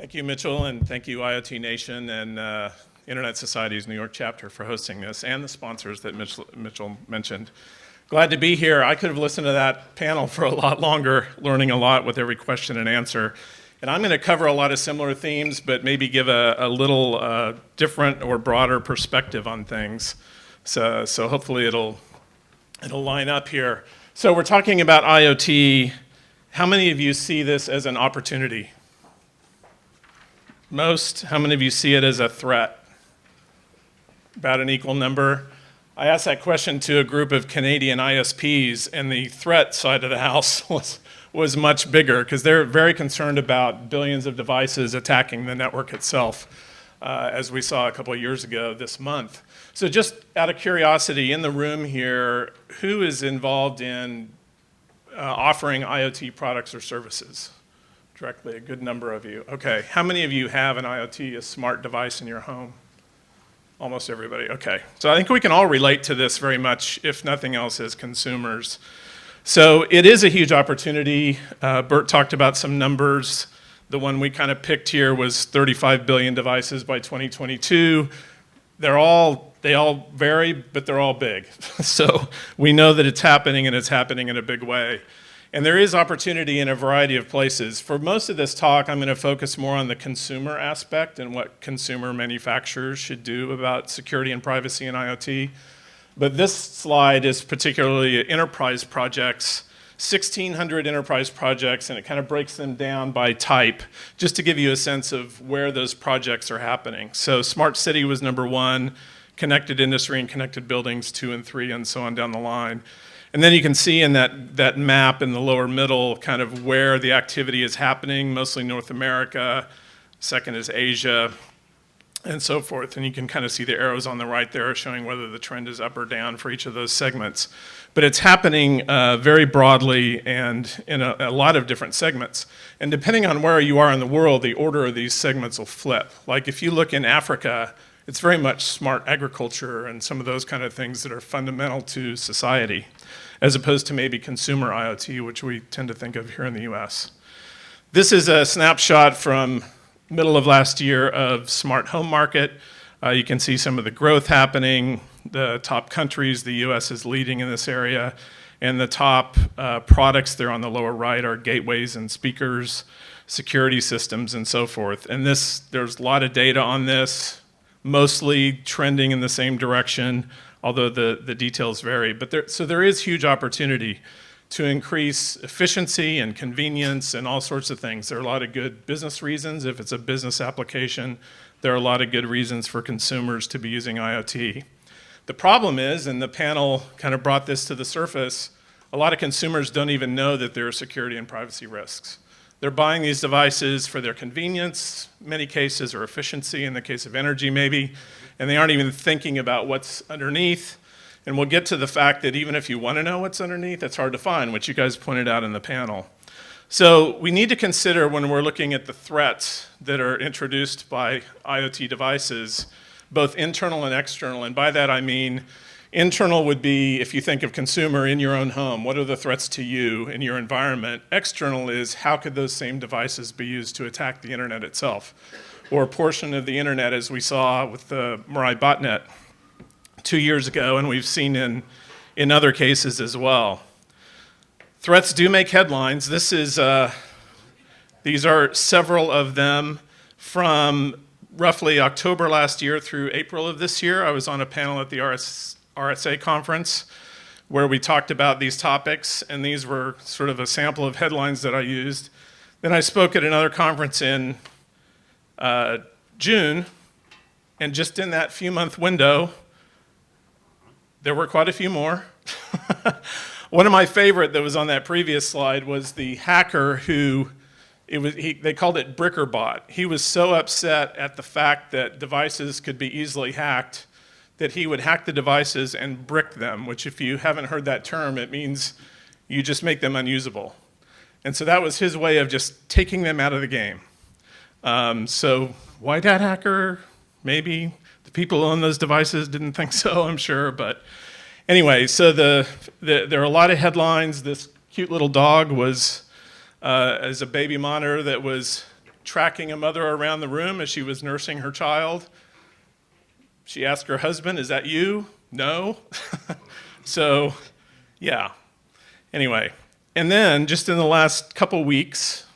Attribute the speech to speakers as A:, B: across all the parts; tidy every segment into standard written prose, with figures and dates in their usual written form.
A: Thank you, Mitchell, and thank you, IoT Nation and Internet Society's New York chapter for hosting this, and the sponsors that Mitchell mentioned. Glad to be here. I could have listened to that panel for a lot longer, learning a lot with every question and answer. And I'm going to cover a lot of similar themes, but maybe give a little different or broader perspective on things. So hopefully it'll line up here. So we're talking about IoT. How many of you see this as an opportunity? Most. How many of you see it as a threat? About an equal number. I asked that question to a group of Canadian ISPs, and the threat side of the house was much bigger because they're very concerned about billions of devices attacking the network itself, as we saw a couple of years ago this month. So just out of curiosity, in the room here, who is involved in offering IoT products or services? Directly, a good number of you. Okay, how many of you have an IoT, a smart device in your home? Almost everybody, okay. So I think we can all relate to this very much, if nothing else, as consumers. So it is a huge opportunity. Bert talked about some numbers. The one we kind of picked here was 35 billion devices by 2022. They all vary, but they're all big. So we know that it's happening, and it's happening in a big way. And there is opportunity in a variety of places. For most of this talk, I'm going to focus more on the consumer aspect and what consumer manufacturers should do about security and privacy in IoT. But this slide is particularly enterprise projects, 1,600 enterprise projects, and it kind of breaks them down by type, just to give you a sense of where those projects are happening. So Smart City was number 1, Connected Industry and Connected Buildings 2 and 3, and so on down the line. And then you can see in that map in the lower middle kind of where the activity is happening, mostly North America, second is Asia, and so forth. And you can kind of see the arrows on the right there showing whether the trend is up or down for each of those segments. But it's happening very broadly and in a lot of different segments. And depending on where you are in the world, the order of these segments will flip. Like if you look in Africa, it's very much smart agriculture and some of those kind of things that are fundamental to society, as opposed to maybe consumer IoT, which we tend to think of here in the US. This is a snapshot from middle of last year of smart home market. You can see some of the growth happening. The top countries, the US is leading in this area. And the top products there on the lower right are gateways and speakers, security systems, and so forth. And there's a lot of data on this, mostly trending in the same direction, although the details vary. But so there is huge opportunity to increase efficiency and convenience and all sorts of things. There are a lot of good business reasons. If it's a business application, there are a lot of good reasons for consumers to be using IoT. The problem is, and the panel kind of brought this to the surface, a lot of consumers don't even know that there are security and privacy risks. They're buying these devices for their convenience, many cases, or efficiency, in the case of energy maybe, and they aren't even thinking about what's underneath. And we'll get to the fact that even if you want to know what's underneath, it's hard to find, which you guys pointed out in the panel. So we need to consider when we're looking at the threats that are introduced by IoT devices, both internal and external, and by that I mean internal would be, if you think of consumer in your own home, what are the threats to you in your environment? External is, how could those same devices be used to attack the internet itself? Or a portion of the internet, as we saw with the Mirai botnet 2 years ago, and we've seen in other cases as well. Threats do make headlines. These are several of them from roughly October last year through April of this year. I was on a panel at the RSA conference where we talked about these topics, and these were sort of a sample of headlines that I used. Then I spoke at another conference in June, and just in that few-month window, there were quite a few more. One of my favorite that was on that previous slide was the hacker who, they called it BrickerBot. He was so upset at the fact that devices could be easily hacked that he would hack the devices and brick them, which if you haven't heard that term, it means you just make them unusable. And so that was his way of just taking them out of the game. So why that hacker? Maybe the people who own those devices didn't think so, I'm sure. But anyway, so there are a lot of headlines. This cute little dog was as a baby monitor that was tracking a mother around the room as she was nursing her child. She asked her husband, "Is that you?" No. So, yeah. Anyway, and then just in the last couple weeks,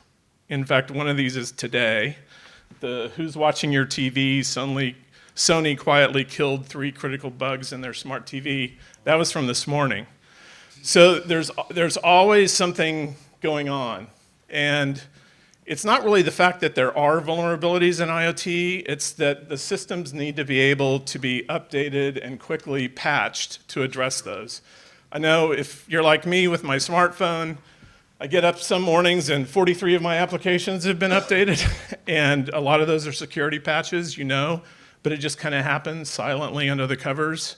A: in fact, one of these is today, the Who's Watching Your TV, Sony quietly killed 3 critical bugs in their smart TV. That was from this morning. So there's always something going on. And it's not really the fact that there are vulnerabilities in IoT, it's that the systems need to be able to be updated and quickly patched to address those. I know if you're like me with my smartphone, I get up some mornings and 43 of my applications have been updated, and a lot of those are security patches, you know, but it just kind of happens silently under the covers.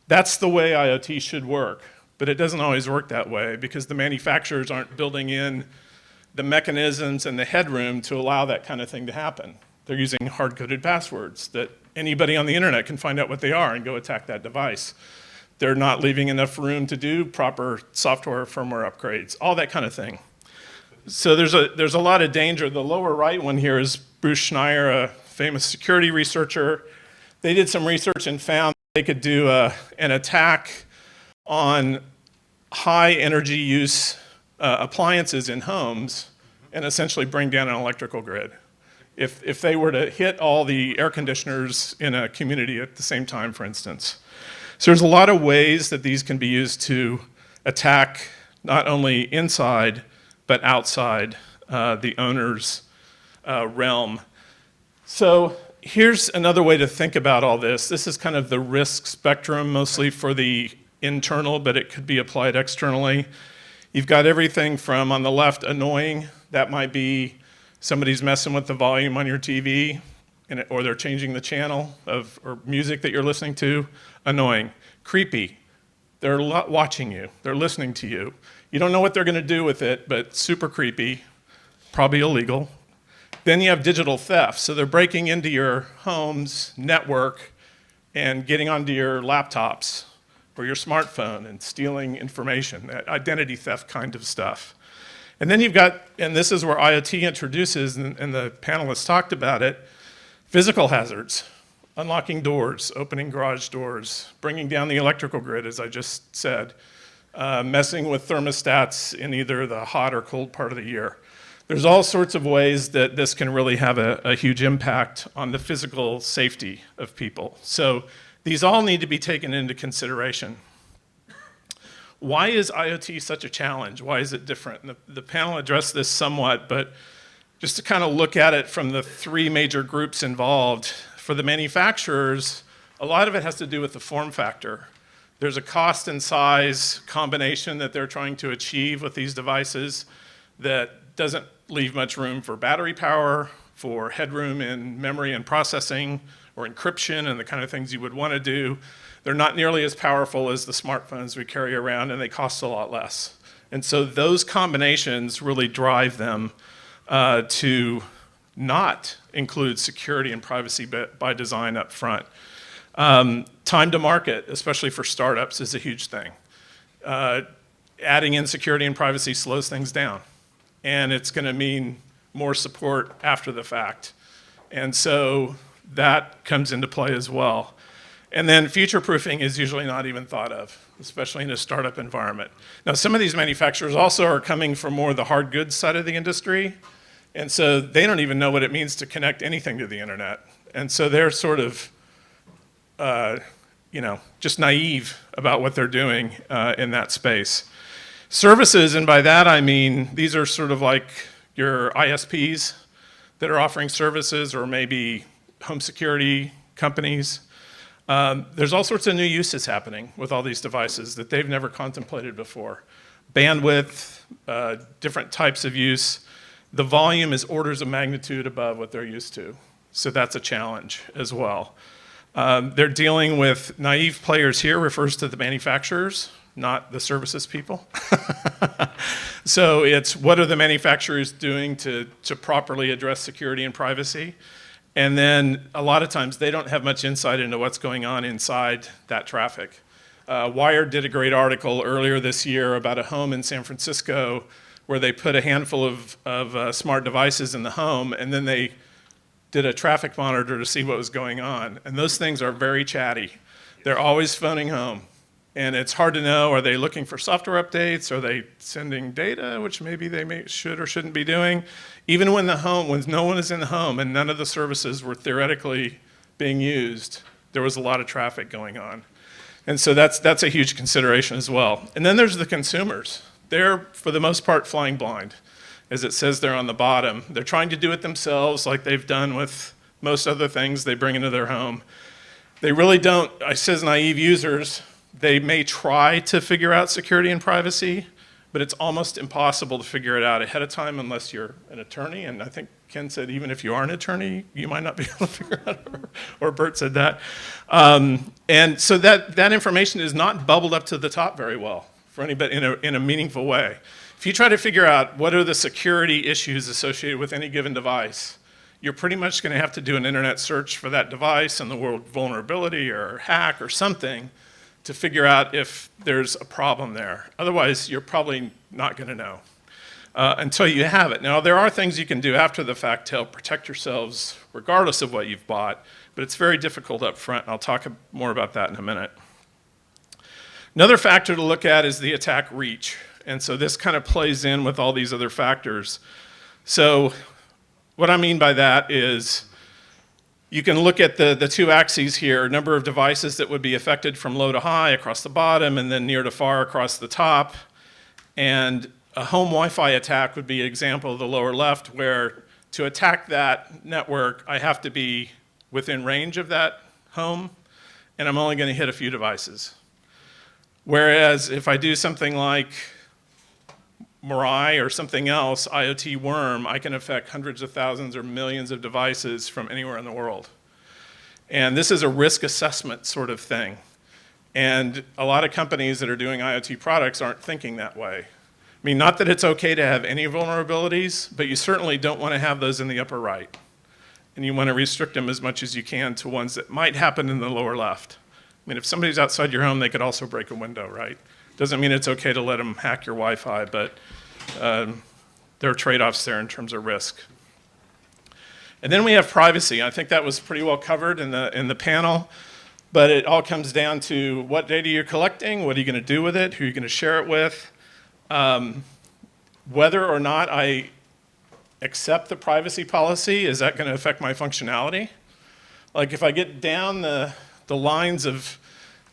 A: That's the way IoT should work, but it doesn't always work that way because the manufacturers aren't building in the mechanisms and the headroom to allow that kind of thing to happen. They're using hard-coded passwords that anybody on the internet can find out what they are and go attack that device. They're not leaving enough room to do proper software firmware upgrades, all that kind of thing. So there's a lot of danger. The lower right one here is Bruce Schneier, a famous security researcher. They did some research and found they could do an attack on high energy use appliances in homes and essentially bring down an electrical grid. If they were to hit all the air conditioners in a community at the same time, for instance. So there's a lot of ways that these can be used to attack not only inside, but outside the owner's realm. So here's another way to think about all this. This is kind of the risk spectrum, mostly for the internal, but it could be applied externally. You've got everything from, on the left, annoying. That might be somebody's messing with the volume on your TV, or they're changing the channel or music that you're listening to. Annoying. Creepy. They're watching you. They're listening to you. You don't know what they're going to do with it, but super creepy. Probably illegal. Then you have digital theft. So they're breaking into your home's network and getting onto your laptops or your smartphone and stealing information, identity theft kind of stuff. And then you've got, and this is where IoT introduces, and the panelists talked about it, physical hazards, unlocking doors, opening garage doors, bringing down the electrical grid, as I just said, messing with thermostats in either the hot or cold part of the year. There's all sorts of ways that this can really have a huge impact on the physical safety of people. So these all need to be taken into consideration. Why is IoT such a challenge? Why is it different? And the panel addressed this somewhat, but just to kind of look at it from the 3 major groups involved, for the manufacturers, a lot of it has to do with the form factor. There's a cost and size combination that they're trying to achieve with these devices that doesn't leave much room for battery power, for headroom in memory and processing, or encryption and the kind of things you would want to do. They're not nearly as powerful as the smartphones we carry around, and they cost a lot less. And so those combinations really drive them to not include security and privacy by design up front. Time to market, especially for startups, is a huge thing. Adding in security and privacy slows things down, and it's going to mean more support after the fact. And so that comes into play as well. And then future-proofing is usually not even thought of, especially in a startup environment. Now, some of these manufacturers also are coming from more the hard goods side of the industry, and so they don't even know what it means to connect anything to the internet. And so they're sort of, just naive about what they're doing in that space. Services, and by that I mean these are sort of like your ISPs that are offering services, or maybe home security companies. There's all sorts of new uses happening with all these devices that they've never contemplated before. Bandwidth, different types of use. The volume is orders of magnitude above what they're used to. So that's a challenge as well. They're dealing with naive players here, refers to the manufacturers, not the services people. So it's what are the manufacturers doing to properly address security and privacy? And then a lot of times they don't have much insight into what's going on inside that traffic. Wired did a great article earlier this year about a home in San Francisco where they put a handful of smart devices in the home, and then they did a traffic monitor to see what was going on. And those things are very chatty. They're always phoning home. And it's hard to know, are they looking for software updates? Are they sending data, which maybe they should or shouldn't be doing? Even when no one is in the home and none of the services were theoretically being used, there was a lot of traffic going on. And so that's a huge consideration as well. And then there's the consumers. They're, for the most part, flying blind. As it says there on the bottom, they're trying to do it themselves like they've done with most other things they bring into their home. They really don't, I says naive users, they may try to figure out security and privacy, but it's almost impossible to figure it out ahead of time unless you're an attorney. And I think Ken said even if you are an attorney, you might not be able to figure it out, or Bert said that. And so that information is not bubbled up to the top very well for anybody in a meaningful way. If you try to figure out what are the security issues associated with any given device, you're pretty much going to have to do an internet search for that device and the word vulnerability or hack or something to figure out if there's a problem there. Otherwise, you're probably not going to know until you have it. Now, there are things you can do after the fact to help protect yourselves regardless of what you've bought, but it's very difficult up front, and I'll talk more about that in a minute. Another factor to look at is the attack reach. And so this kind of plays in with all these other factors. So what I mean by that is you can look at the two axes here, number of devices that would be affected from low to high across the bottom and then near to far across the top. And a home Wi-Fi attack would be an example of the lower left, where to attack that network, I have to be within range of that home, and I'm only going to hit a few devices. Whereas if I do something like Mirai or something else, IoT worm, I can affect hundreds of thousands or millions of devices from anywhere in the world. And this is a risk assessment sort of thing. And a lot of companies that are doing IoT products aren't thinking that way. I mean, not that it's okay to have any vulnerabilities, but you certainly don't want to have those in the upper right. And you want to restrict them as much as you can to ones that might happen in the lower left. I mean, if somebody's outside your home, they could also break a window, right? Doesn't mean it's okay to let them hack your Wi-Fi, but there are trade-offs there in terms of risk. And then we have privacy. I think that was pretty well covered in the panel, but it all comes down to what data you're collecting, what are you going to do with it, who are you going to share it with, whether or not I accept the privacy policy, is that going to affect my functionality? Like if I get down the lines of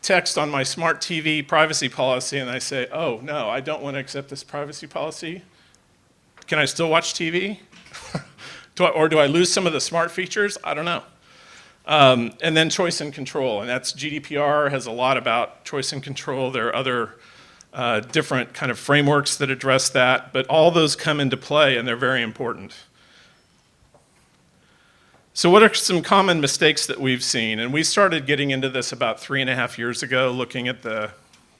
A: text on my smart TV privacy policy and I say, oh, no, I don't want to accept this privacy policy, can I still watch TV? Or do I lose some of the smart features? I don't know. And then choice and control, and that's GDPR has a lot about choice and control. There are other different kind of frameworks that address that, but all those come into play and they're very important. So what are some common mistakes that we've seen? And we started getting into this about 3.5 years ago, looking at the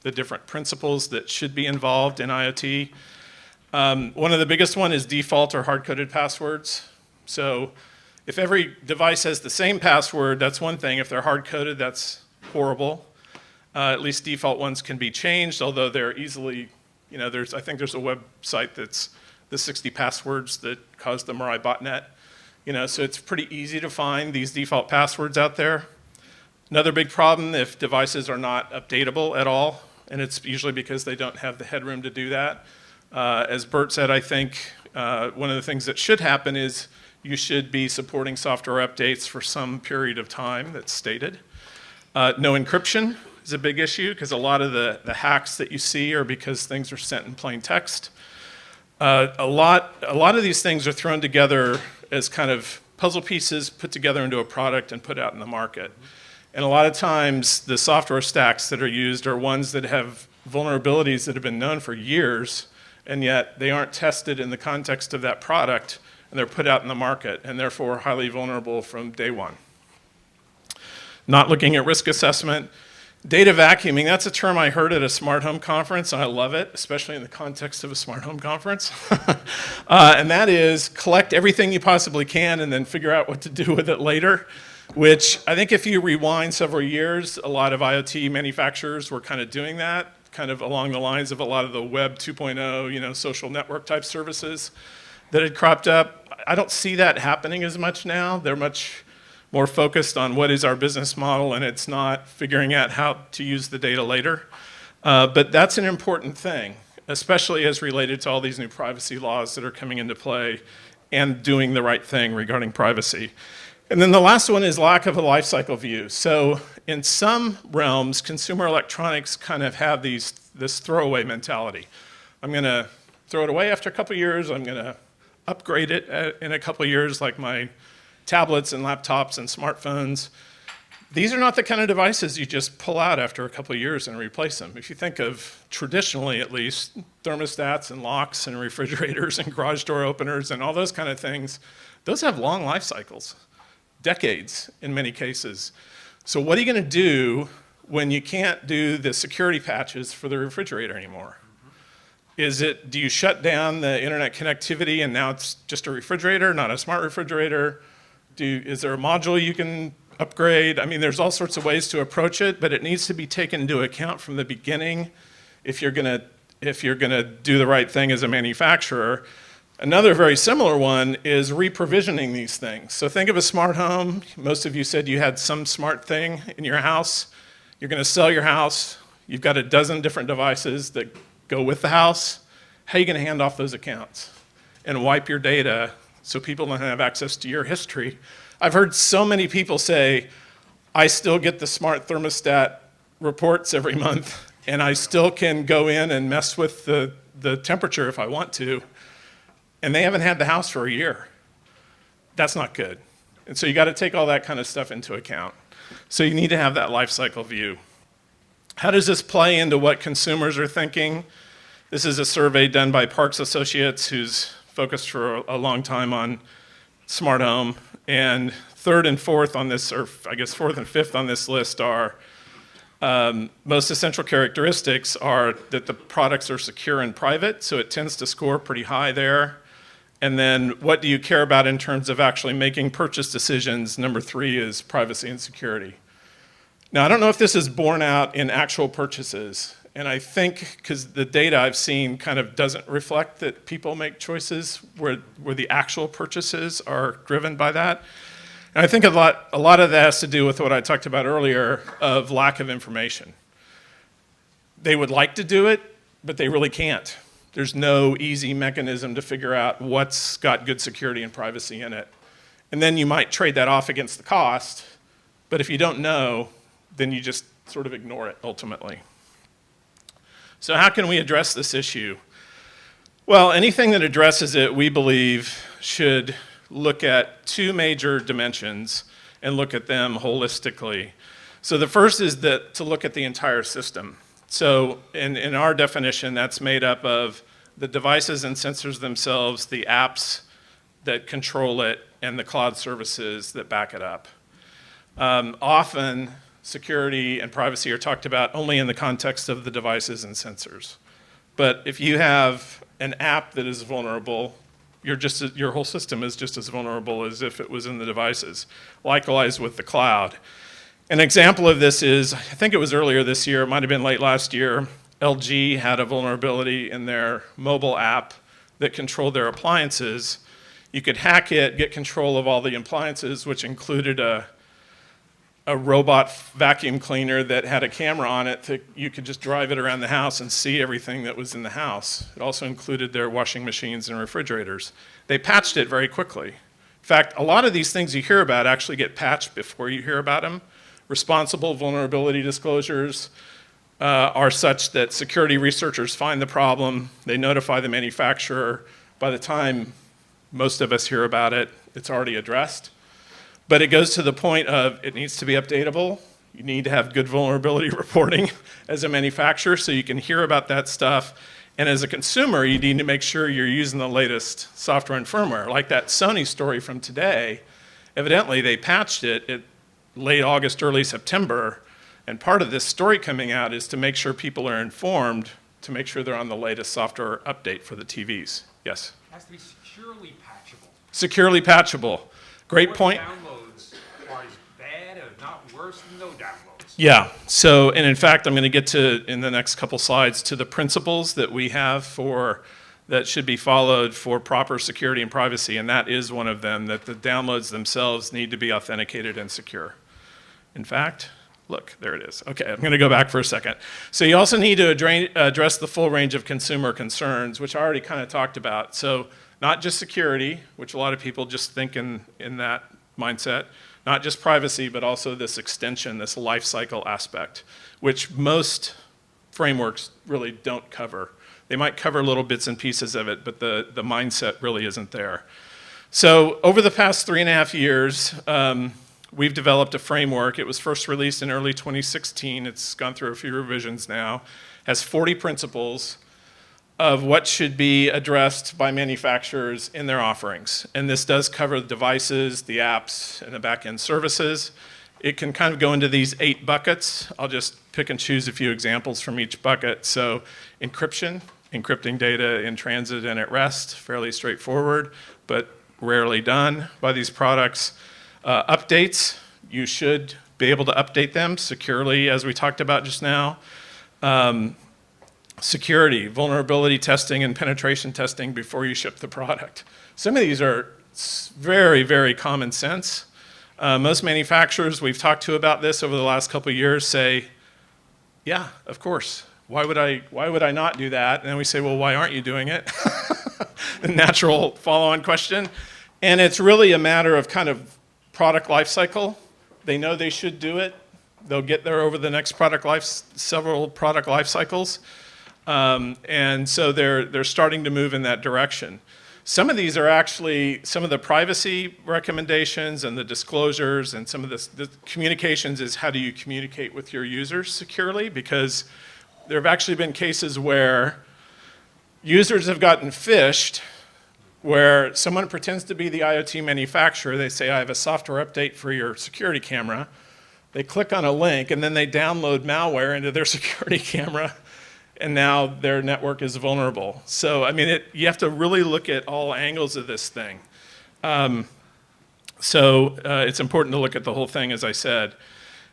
A: different principles that should be involved in IoT. One of the biggest one is default or hard-coded passwords. So if every device has the same password, that's one thing. If they're hard-coded, that's horrible. At least default ones can be changed, although they're easily, I think there's a website that's the 60 passwords that caused the Mirai botnet. So it's pretty easy to find these default passwords out there. Another big problem if devices are not updatable at all, and it's usually because they don't have the headroom to do that. As Bert said, I think one of the things that should happen is you should be supporting software updates for some period of time that's stated. No encryption is a big issue because a lot of the hacks that you see are because things are sent in plain text. A lot of these things are thrown together as kind of puzzle pieces put together into a product and put out in the market. And a lot of times the software stacks that are used are ones that have vulnerabilities that have been known for years, and yet they aren't tested in the context of that product, and they're put out in the market, and therefore highly vulnerable from day one. Not looking at risk assessment. Data vacuuming, that's a term I heard at a smart home conference, and I love it, especially in the context of a smart home conference. And that is collect everything you possibly can and then figure out what to do with it later, which I think if you rewind several years, a lot of IoT manufacturers were kind of doing that. kind of along the lines of a lot of the Web 2.0, social network type services that had cropped up. I don't see that happening as much now. They're much more focused on what is our business model, and it's not figuring out how to use the data later. But that's an important thing, especially as related to all these new privacy laws that are coming into play and doing the right thing regarding privacy. And then the last one is lack of a life cycle view. So in some realms, consumer electronics kind of have this throwaway mentality. I'm going to throw it away after a couple of years. I'm going to upgrade it in a couple of years, like my tablets and laptops and smartphones. These are not the kind of devices you just pull out after a couple of years and replace them. If you think of, traditionally at least, thermostats and locks and refrigerators and garage door openers and all those kind of things, those have long life cycles, decades in many cases. So what are you going to do when you can't do the security patches for the refrigerator anymore? Do you shut down the internet connectivity and now it's just a refrigerator, not a smart refrigerator? Is there a module you can upgrade? I mean, there's all sorts of ways to approach it, but it needs to be taken into account from the beginning if you're gonna do the right thing as a manufacturer. Another very similar one is reprovisioning these things. So think of a smart home. Most of you said you had some smart thing in your house. You're gonna sell your house. You've got a dozen different devices that go with the house. How are you gonna hand off those accounts and wipe your data so people don't have access to your history? I've heard so many people say, I still get the smart thermostat reports every month, and I still can go in and mess with the temperature if I want to, and they haven't had the house for a year. That's not good. And so you got to take all that kind of stuff into account. So you need to have that life cycle view. How does this play into what consumers are thinking? This is a survey done by Parks Associates, who's focused for a long time on smart home. And third and fourth on this, or I guess fourth and fifth on this list are most essential characteristics are that the products are secure and private, so it tends to score pretty high there. And then what do you care about in terms of actually making purchase decisions? Number 3 is privacy and security. Now, I don't know if this is borne out in actual purchases, and I think because the data I've seen kind of doesn't reflect that people make choices where the actual purchases are driven by that. And I think a lot of that has to do with what I talked about earlier of lack of information. They would like to do it, but they really can't. There's no easy mechanism to figure out what's got good security and privacy in it. And then you might trade that off against the cost, but if you don't know, then you just sort of ignore it ultimately. So how can we address this issue? Well, anything that addresses it, we believe, should look at 2 major dimensions and look at them holistically. So the first is to look at the entire system. So in our definition, that's made up of the devices and sensors themselves, the apps that control it, and the cloud services that back it up. Often, security and privacy are talked about only in the context of the devices and sensors. But if you have an app that is vulnerable, your whole system is just as vulnerable as if it was in the devices. Likewise with the cloud. An example of this is, I think it was earlier this year, it might have been late last year, LG had a vulnerability in their mobile app that controlled their appliances. You could hack it, get control of all the appliances, which included a robot vacuum cleaner that had a camera on it that you could just drive it around the house and see everything that was in the house. It also included their washing machines and refrigerators. They patched it very quickly. In fact, a lot of these things you hear about actually get patched before you hear about them. Responsible vulnerability disclosures are such that security researchers find the problem, they notify the manufacturer. By the time most of us hear about it, it's already addressed. But it goes to the point of it needs to be updatable. You need to have good vulnerability reporting as a manufacturer so you can hear about that stuff. And as a consumer, you need to make sure you're using the latest software and firmware. Like that Sony story from today, evidently they patched it late August, early September. And part of this story coming out is to make sure people are informed, to make sure they're on the latest software update for the TVs. Yes?
B: It has to be securely patchable.
A: Securely patchable. Great point.
B: Downloads are as bad, if not worse, than no downloads.
A: Yeah, so, and in fact, I'm going to get to, in the next couple slides, to the principles that we have for, that should be followed for proper security and privacy, and that is one of them, that the downloads themselves need to be authenticated and secure. In fact, look, there it is. Okay, I'm going to go back for a second. So you also need to address the full range of consumer concerns, which I already kind of talked about. So not just security, which a lot of people just think in that mindset, not just privacy, but also this extension, this life cycle aspect, which most frameworks really don't cover. They might cover little bits and pieces of it, but the mindset really isn't there. So over the past 3.5 years, we've developed a framework. It was first released in early 2016. It's gone through a few revisions now. Has 40 principles of what should be addressed by manufacturers in their offerings. And this does cover the devices, the apps, and the back-end services. It can kind of go into these 8 buckets. I'll just pick and choose a few examples from each bucket. So encryption, encrypting data in transit and at rest, fairly straightforward, but rarely done by these products. Updates, you should be able to update them securely, as we talked about just now. Security, vulnerability testing and penetration testing before you ship the product. Some of these are very, very common sense. Most manufacturers we've talked to about this over the last couple of years say, yeah, of course. Why would I not do that? And then we say, well, why aren't you doing it? The natural follow-on question. And it's really a matter of kind of product life cycle. They know they should do it. They'll get there over the next several product life cycles. And so they're starting to move in that direction. Some of these are actually, some of the privacy recommendations and the disclosures and some of the communications is how do you communicate with your users securely, because there have actually been cases where users have gotten phished where someone pretends to be the IoT manufacturer. They say, I have a software update for your security camera. They click on a link and then they download malware into their security camera, and now their network is vulnerable. So, I mean, you have to really look at all angles of this thing. It's important to look at the whole thing, as I said.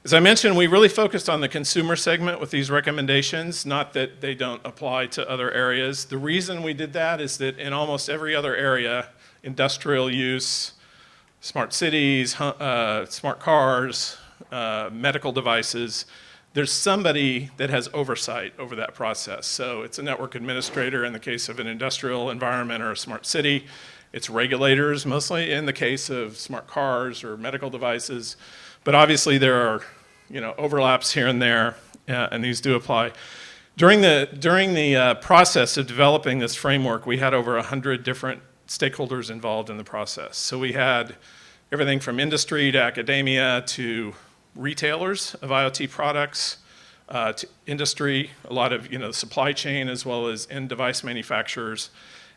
A: As I mentioned, we really focused on the consumer segment with these recommendations, not that they don't apply to other areas. The reason we did that is that in almost every other area, industrial use, smart cities, smart cars, medical devices, there's somebody that has oversight over that process. So it's a network administrator in the case of an industrial environment or a smart city. It's regulators mostly in the case of smart cars or medical devices. But obviously there are, overlaps here and there, and these do apply. During the process of developing this framework, we had over 100 different stakeholders involved in the process. So we had everything from industry to academia to retailers of IoT products, to industry, a lot of supply chain as well as end device manufacturers,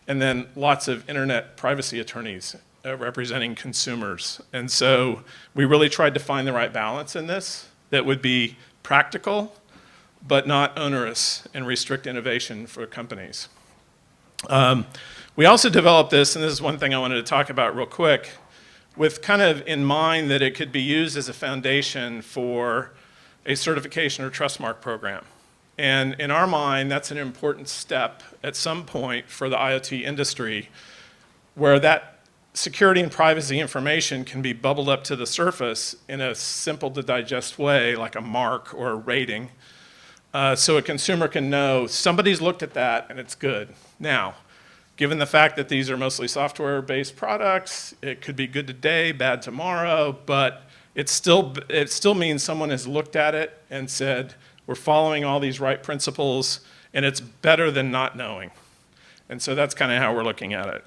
A: and then lots of internet privacy attorneys representing consumers. And so we really tried to find the right balance in this that would be practical but not onerous and restrict innovation for companies. We also developed this, and this is one thing I wanted to talk about real quick, with kind of in mind that it could be used as a foundation for a certification or trust mark program. And in our mind, that's an important step at some point for the IoT industry, where that security and privacy information can be bubbled up to the surface in a simple to digest way, like a mark or a rating, so a consumer can know somebody's looked at that and it's good. Now, given the fact that these are mostly software-based products, it could be good today, bad tomorrow, but it still means someone has looked at it and said, we're following all these right principles, and it's better than not knowing. And so that's kind of how we're looking at it.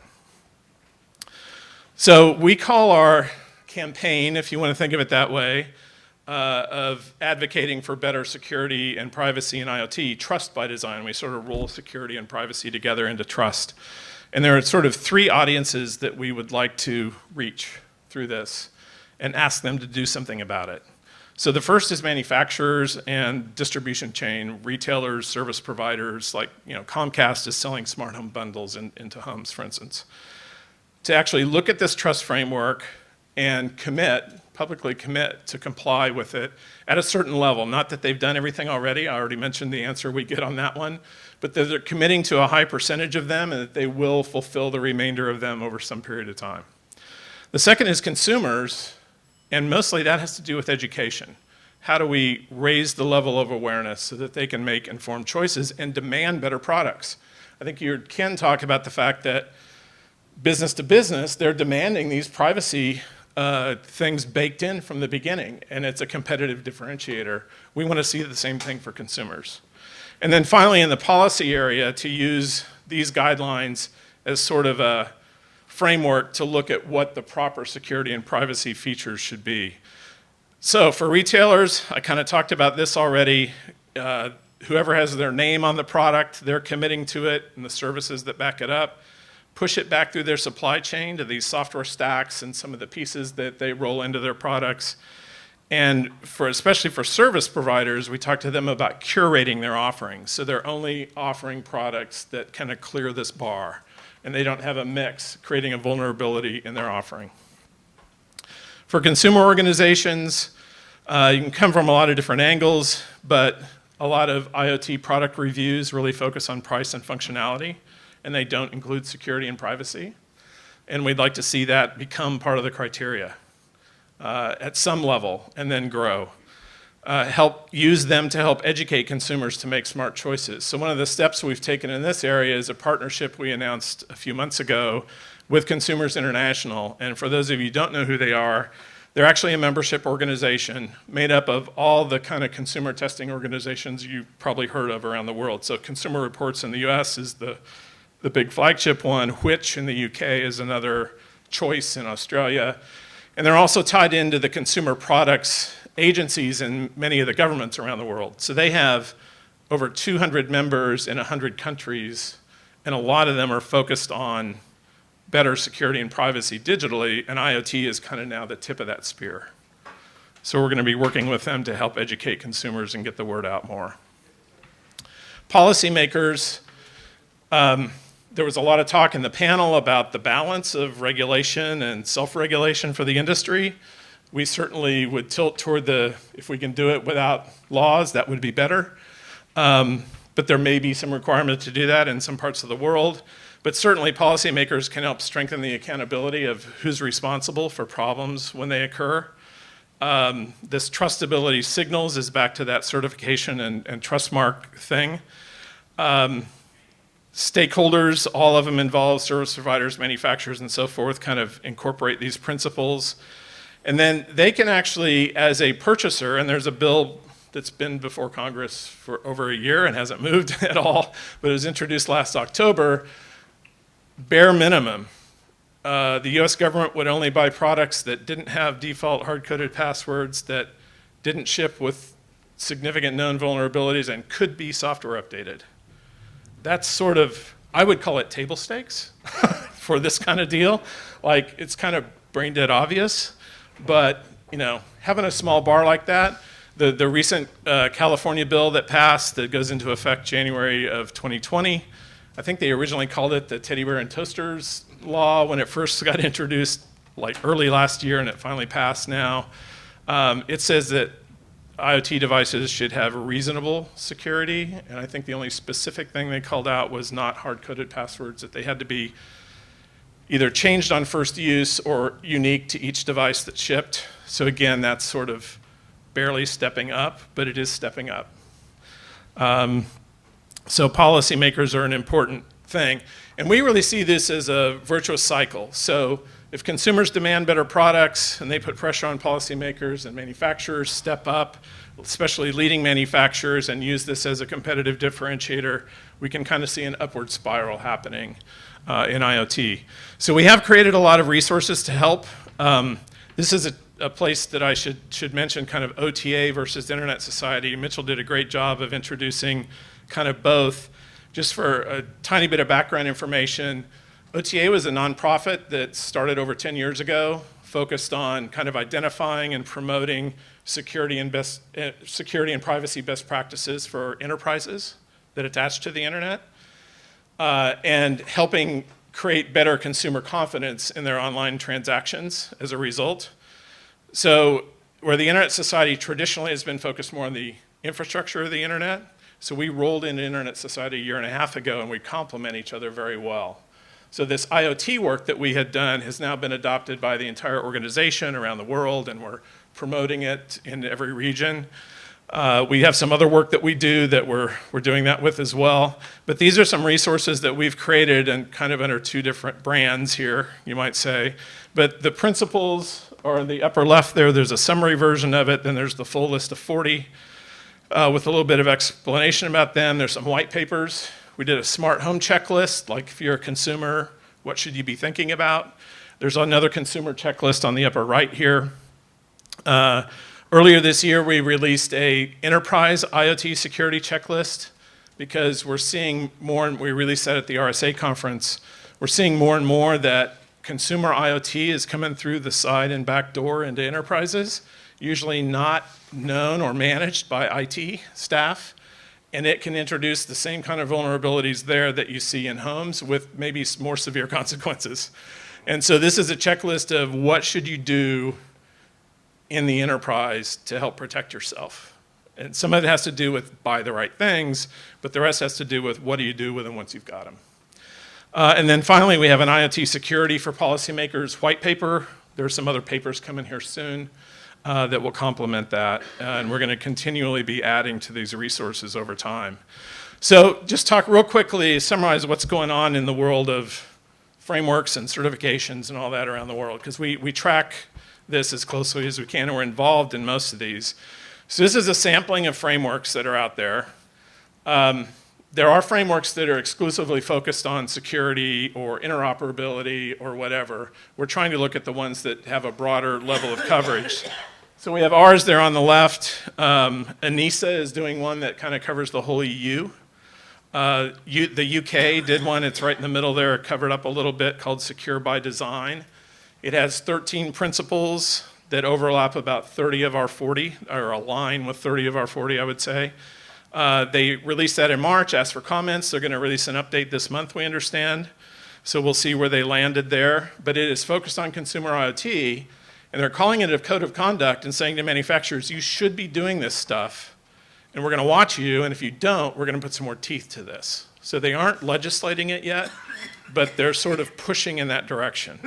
A: So we call our campaign, if you want to think of it that way, of advocating for better security and privacy in IoT, trust by design. We sort of roll security and privacy together into trust. And there are sort of 3 audiences that we would like to reach through this and ask them to do something about it. So the first is manufacturers and distribution chain, retailers, service providers, like Comcast is selling smart home bundles into homes, for instance. To actually look at this trust framework and publicly commit to comply with it at a certain level. Not that they've done everything already. I already mentioned the answer we get on that one. But that they're committing to a high percentage of them and that they will fulfill the remainder of them over some period of time. The second is consumers, and mostly that has to do with education. How do we raise the level of awareness so that they can make informed choices and demand better products? I think you heard Ken talk about the fact that business to business, they're demanding these privacy things baked in from the beginning, and it's a competitive differentiator. We want to see the same thing for consumers. And then finally, in the policy area, to use these guidelines as sort of a framework to look at what the proper security and privacy features should be. So for retailers, I kind of talked about this already. Whoever has their name on the product, they're committing to it and the services that back it up. Push it back through their supply chain to these software stacks and some of the pieces that they roll into their products. And especially for service providers, we talk to them about curating their offerings. So they're only offering products that kind of clear this bar, and they don't have a mix, creating a vulnerability in their offering. For consumer organizations, you can come from a lot of different angles, but a lot of IoT product reviews really focus on price and functionality, and they don't include security and privacy. And we'd like to see that become part of the criteria at some level and then grow. Use them to help educate consumers to make smart choices. So one of the steps we've taken in this area is a partnership we announced a few months ago with Consumers International. And for those of you who don't know who they are, they're actually a membership organization made up of all the kind of consumer testing organizations you've probably heard of around the world. So Consumer Reports in the US is the big flagship one. Which in the UK is another choice in Australia. And they're also tied into the consumer products agencies in many of the governments around the world. So they have over 200 members in 100 countries, and a lot of them are focused on better security and privacy digitally, and IoT is kind of now the tip of that spear. So we're going to be working with them to help educate consumers and get the word out more. Policymakers, there was a lot of talk in the panel about the balance of regulation and self-regulation for the industry. We certainly would tilt toward if we can do it without laws, that would be better. But there may be some requirement to do that in some parts of the world. But certainly policymakers can help strengthen the accountability of who's responsible for problems when they occur. This trustability signals is back to that certification and trustmark thing. Stakeholders, all of them involved, service providers, manufacturers, and so forth, kind of incorporate these principles. And then they can actually, as a purchaser, and there's a bill that's been before Congress for over a year and hasn't moved at all, but it was introduced last October, bare minimum. The US government would only buy products that didn't have default hard-coded passwords, that didn't ship with significant known vulnerabilities, and could be software updated. That's sort of, I would call it table stakes for this kind of deal. Like, it's kind of brain dead obvious, but having a small bar like that, the recent California bill that passed that goes into effect January of 2020, I think they originally called it the Teddy Bear and Toasters law when it first got introduced like early last year, and it finally passed now. It says that IoT devices should have reasonable security, and I think the only specific thing they called out was not hard-coded passwords, that they had to be either changed on first use or unique to each device that shipped. So again, that's sort of barely stepping up, but it is stepping up. So policymakers are an important thing. And we really see this as a virtuous cycle. So if consumers demand better products and they put pressure on policymakers and manufacturers step up, especially leading manufacturers, and use this as a competitive differentiator, we can kind of see an upward spiral happening in IoT. So we have created a lot of resources to help. This is a place that I should mention, kind of OTA versus Internet Society. Mitchell did a great job of introducing kind of both. Just for a tiny bit of background information, OTA was a nonprofit that started over 10 years ago, focused on kind of identifying and promoting security and privacy best practices for enterprises that attach to the internet, and helping create better consumer confidence in their online transactions as a result. So where the Internet Society traditionally has been focused more on the infrastructure of the internet, so we rolled into Internet Society a year and a half ago, and we complement each other very well. So this IoT work that we had done has now been adopted by the entire organization around the world, and we're promoting it in every region. We have some other work that we do that we're doing that with as well. But these are some resources that we've created and kind of under two different brands here, you might say. But the principles are in the upper left there. There's a summary version of it. Then there's the full list of 40 with a little bit of explanation about them. There's some white papers. We did a smart home checklist, like if you're a consumer, what should you be thinking about? There's another consumer checklist on the upper right here. Earlier this year, we released a enterprise IoT security checklist because we're seeing more, and we released that at the RSA conference, we're seeing more and more that consumer IoT is coming through the side and back door into enterprises, usually not known or managed by IT staff, and it can introduce the same kind of vulnerabilities there that you see in homes with maybe more severe consequences. And so this is a checklist of what should you do in the enterprise to help protect yourself. And some of it has to do with buy the right things, but the rest has to do with what do you do with them once you've got them. And then finally, we have an IoT security for policymakers white paper. There are some other papers coming here soon that will complement that. And we're going to continually be adding to these resources over time. So just talk real quickly, summarize what's going on in the world of frameworks and certifications and all that around the world, because we track this as closely as we can, and we're involved in most of these. So this is a sampling of frameworks that are out there. There are frameworks that are exclusively focused on security or interoperability or whatever. We're trying to look at the ones that have a broader level of coverage. So we have ours there on the left. ANISA is doing one that kind of covers the whole EU. The UK did one, it's right in the middle there, covered up a little bit, called Secure by Design. It has 13 principles that overlap about 30 of our 40, or align with 30 of our 40, I would say. They released that in March, asked for comments. They're going to release an update this month, we understand. So we'll see where they landed there. But it is focused on consumer IoT, and they're calling it a code of conduct and saying to manufacturers, you should be doing this stuff, and we're going to watch you, and if you don't, we're going to put some more teeth to this. So they aren't legislating it yet, but they're sort of pushing in that direction.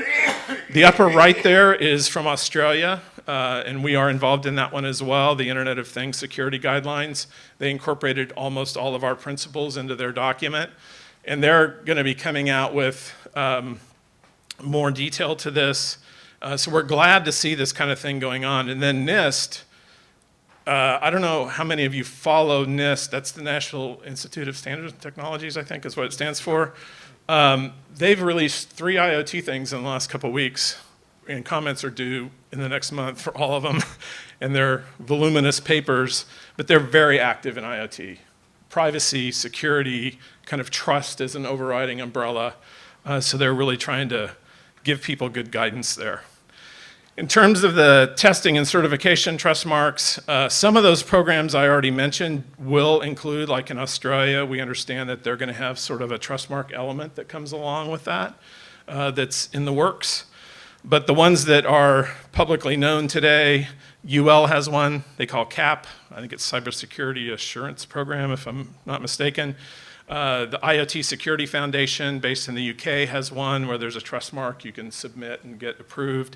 A: The upper right there is from Australia, and we are involved in that one as well, the Internet of Things Security Guidelines. They incorporated almost all of our principles into their document, and they're going to be coming out with more detail to this. So we're glad to see this kind of thing going on. And then NIST, I don't know how many of you follow NIST. That's the National Institute of Standards and Technologies, I think is what it stands for. They've released 3 IoT things in the last couple of weeks, and comments are due in the next month for all of them, and they're voluminous papers, but they're very active in IoT. Privacy, security, kind of trust as an overriding umbrella, so they're really trying to give people good guidance there. In terms of the testing and certification trust marks, some of those programs I already mentioned will include, like in Australia, we understand that they're going to have sort of a trust mark element that comes along with that, that's in the works. But the ones that are publicly known today, UL has one they call CAP. I think it's Cybersecurity Assurance Program, if I'm not mistaken. The IoT Security Foundation, based in the UK, has one where there's a trust mark you can submit and get approved.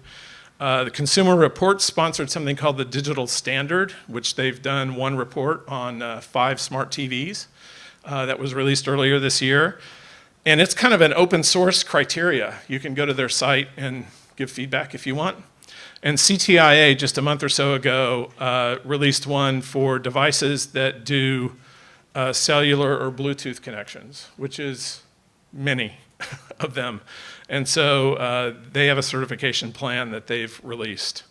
A: The Consumer Reports sponsored something called the Digital Standard, which they've done one report on 5 smart TVs that was released earlier this year. And it's kind of an open source criteria. You can go to their site and give feedback if you want. And CTIA, just a month or so ago, released one for devices that do cellular or Bluetooth connections, which is many of them. And so they have a certification plan that they've released.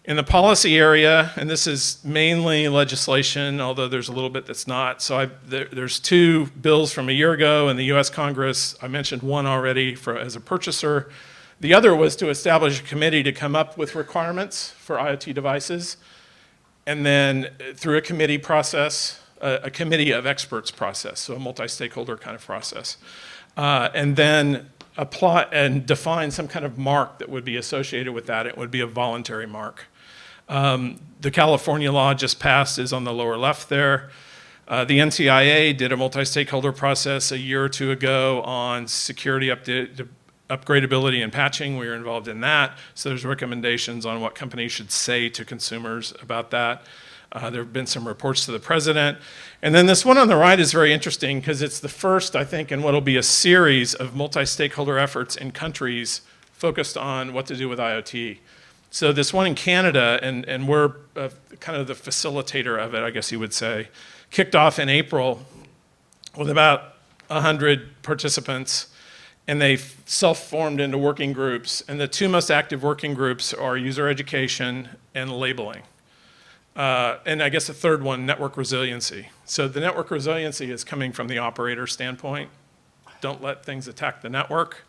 A: In the policy area, and this is mainly legislation, although there's a little bit that's not. So there's 2 bills from a year ago in the US Congress. I mentioned one already as a purchaser. The other was to establish a committee to come up with requirements for IoT devices, and then through a committee process, a committee of experts process, so a multi-stakeholder kind of process. And then apply and define some kind of mark that would be associated with that. It would be a voluntary mark. The California law just passed, is on the lower left there. The NTIA did a multi-stakeholder process a year or two ago on security upgradability and patching. We were involved in that. So there's recommendations on what companies should say to consumers about that. There have been some reports to the president. And then this one on the right is very interesting because it's the first, I think, in what will be a series of multi-stakeholder efforts in countries focused on what to do with IoT. So this one in Canada, and we're kind of the facilitator of it, I guess you would say, kicked off in April with about 100 participants, and they self-formed into working groups. And the two most active working groups are user education and labeling. And I guess the third one, network resiliency. So the network resiliency is coming from the operator standpoint. Don't let things attack the network.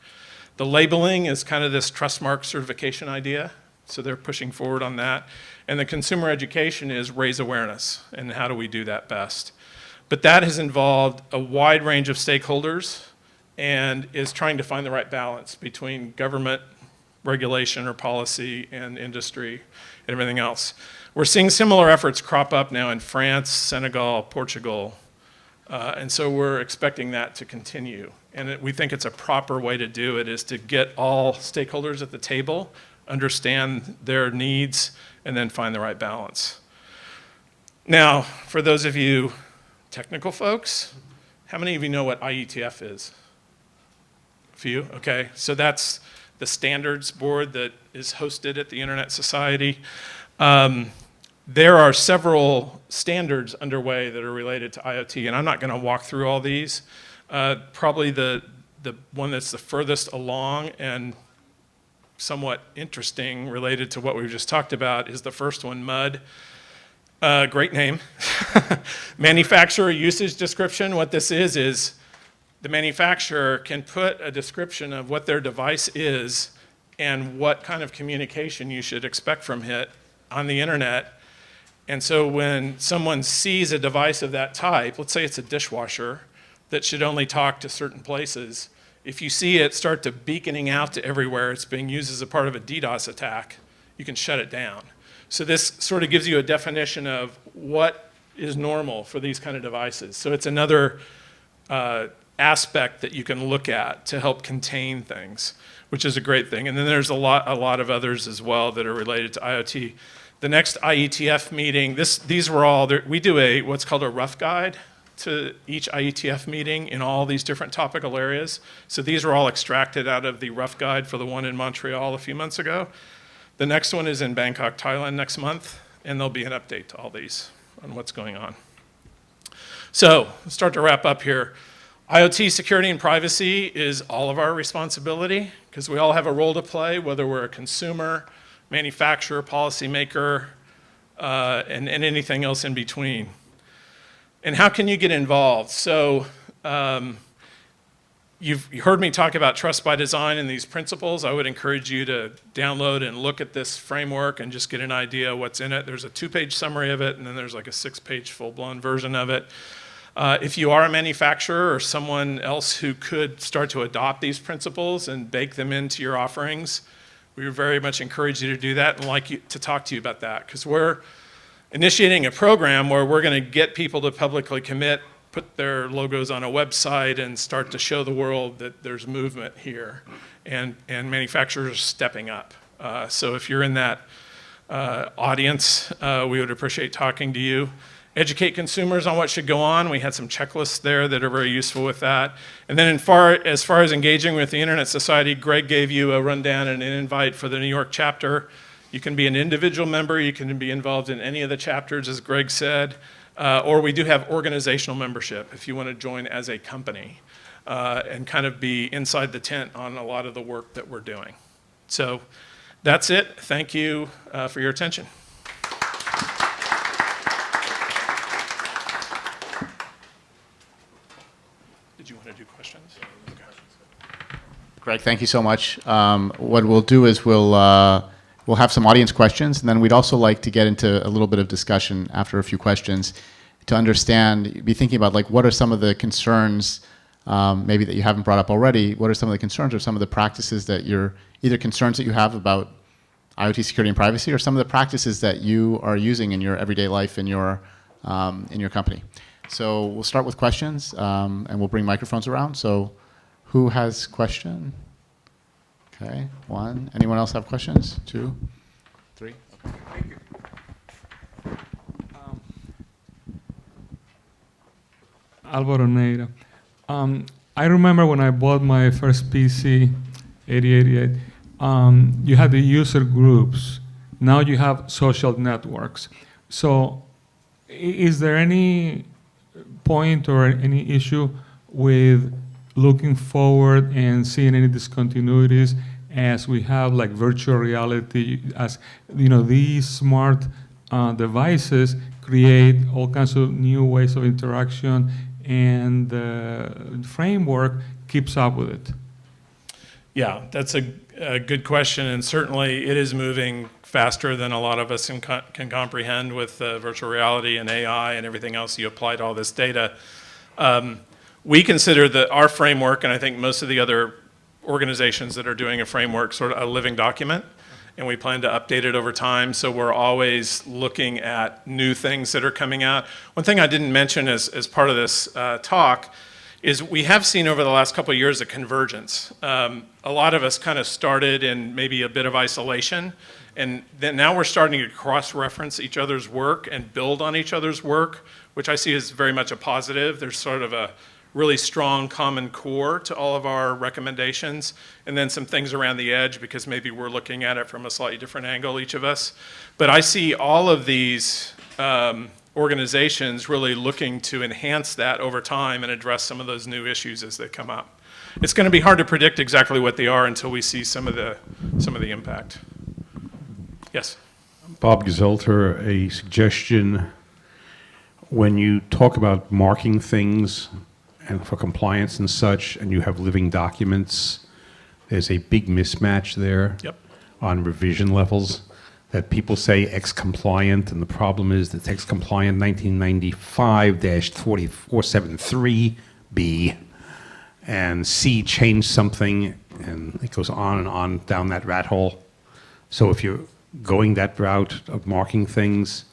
A: The labeling is kind of this trust mark certification idea. So they're pushing forward on that. And the consumer education is raise awareness, and how do we do that best. But that has involved a wide range of stakeholders and is trying to find the right balance between government regulation or policy and industry and everything else. We're seeing similar efforts crop up now in France, Senegal, Portugal, and so we're expecting that to continue. And we think it's a proper way to do it is to get all stakeholders at the table, understand their needs, and then find the right balance. Now, for those of you technical folks, how many of you know what IETF is? A few, okay. So that's the standards board that is hosted at the Internet Society. There are several standards underway that are related to IoT, and I'm not going to walk through all these. Probably the one that's the furthest along and somewhat interesting related to what we've just talked about is the first one, MUD. Great name. Manufacturer usage description. What this is the manufacturer can put a description of what their device is and what kind of communication you should expect from it on the internet. And so when someone sees a device of that type, let's say it's a dishwasher that should only talk to certain places, if you see it start to beaconing out to everywhere, it's being used as a part of a DDoS attack, you can shut it down. So this sort of gives you a definition of what is normal for these kind of devices. So it's another aspect that you can look at to help contain things, which is a great thing. And then there's a lot of others as well that are related to IoT. The next IETF meeting, these were all, we do what's called a rough guide to each IETF meeting in all these different topical areas. So these were all extracted out of the rough guide for the one in Montreal a few months ago. The next one is in Bangkok, Thailand next month, and there'll be an update to all these on what's going on. So let's start to wrap up here. IoT security and privacy is all of our responsibility because we all have a role to play, whether we're a consumer, manufacturer, policymaker, and anything else in between. And how can you get involved? So you've heard me talk about trust by design and these principles. I would encourage you to download and look at this framework and just get an idea of what's in it. There's a 2-page summary of it, and then there's like a 6-page full-blown version of it. If you are a manufacturer or someone else who could start to adopt these principles and bake them into your offerings, we would very much encourage you to do that and like to talk to you about that, because we're initiating a program where we're going to get people to publicly commit, put their logos on a website, and start to show the world that there's movement here, and manufacturers are stepping up. So if you're in that audience, we would appreciate talking to you. Educate consumers on what should go on. We had some checklists there that are very useful with that. And then as far as engaging with the Internet Society, Greg gave you a rundown and an invite for the New York chapter. You can be an individual member, you can be involved in any of the chapters, as Greg said, or we do have organizational membership if you want to join as a company and kind of be inside the tent on a lot of the work that we're doing. So that's it. Thank you for your attention. Did you want to do questions? Okay.
C: Greg, thank you so much. What we'll do is we'll have some audience questions, and then we'd also like to get into a little bit of discussion after a few questions to understand, be thinking about like what are some of the concerns maybe that you haven't brought up already, what are some of the concerns or some of the practices that you're, either concerns that you have about IoT security and privacy, or some of the practices that you are using in your everyday life in your company? So we'll start with questions, and we'll bring microphones around. So who has question? Okay, one. Anyone else have questions? Two, three. Okay.
D: Thank you. Alvaro Neira. I remember when I bought my first PC, 8088, you had the user groups. Now you have social networks. So is there any point or any issue with looking forward and seeing any discontinuities as we have like virtual reality, as you know, these smart devices create all kinds of new ways of interaction, and the framework keeps up with it?
A: Yeah, that's a good question, and certainly it is moving faster than a lot of us can comprehend with virtual reality and AI and everything else you apply to all this data. We consider that our framework, and I think most of the other organizations that are doing a framework, sort of a living document, and we plan to update it over time, so we're always looking at new things that are coming out. One thing I didn't mention as part of this talk is we have seen over the last couple of years a convergence. A lot of us kind of started in maybe a bit of isolation, and then now we're starting to cross-reference each other's work and build on each other's work, which I see as very much a positive. There's sort of a really strong common core to all of our recommendations, and then some things around the edge because maybe we're looking at it from a slightly different angle, each of us. But I see all of these organizations really looking to enhance that over time and address some of those new issues as they come up. It's going to be hard to predict exactly what they are until we see some of the impact. Yes?
E: Bob Gezelter, a suggestion. When you talk about marking things and for compliance and such, and you have living documents, there's a big mismatch there.
A: Yep.
E: On revision levels, that people say X compliant, and the problem is that X compliant 1995-4473B, and C changed something, and it goes on and on down that rat hole. So if you're going that route of marking things,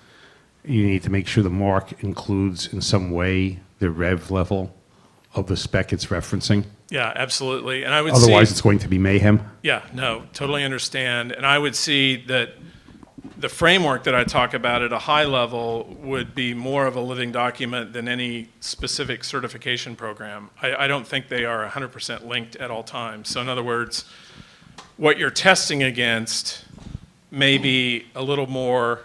E: you need to make sure the mark includes in some way the rev level of the spec it's referencing.
A: Yeah, absolutely. And I would
E: Otherwise, it's going to be mayhem.
A: Yeah, no, totally understand. And I would see that the framework that I talk about at a high level would be more of a living document than any specific certification program. I don't think they are 100% linked at all times. So in other words, what you're testing against may be a little more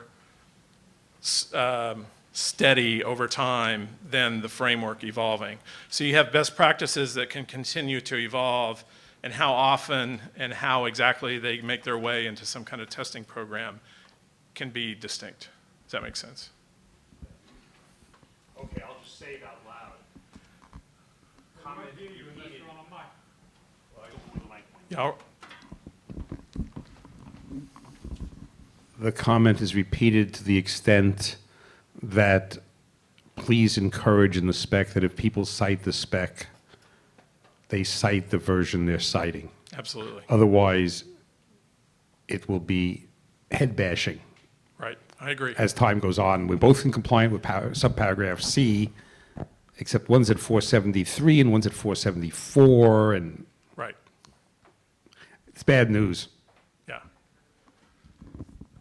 A: steady over time than the framework evolving. So you have best practices that can continue to evolve, and how often and how exactly they make their way into some kind of testing program can be distinct. Does that make sense?
E: Okay, I'll just say it out loud. Comment repeated.
A: Yeah.
E: The comment is repeated to the extent that please encourage in the spec that if people cite the spec, they cite the version they're citing.
A: Absolutely.
E: Otherwise, it will be head bashing.
A: Right. I agree.
E: As time goes on, we're both in compliant with subparagraph C, except one's at 473 and one's at 474, and
A: Right.
E: it's bad news.
A: Yeah.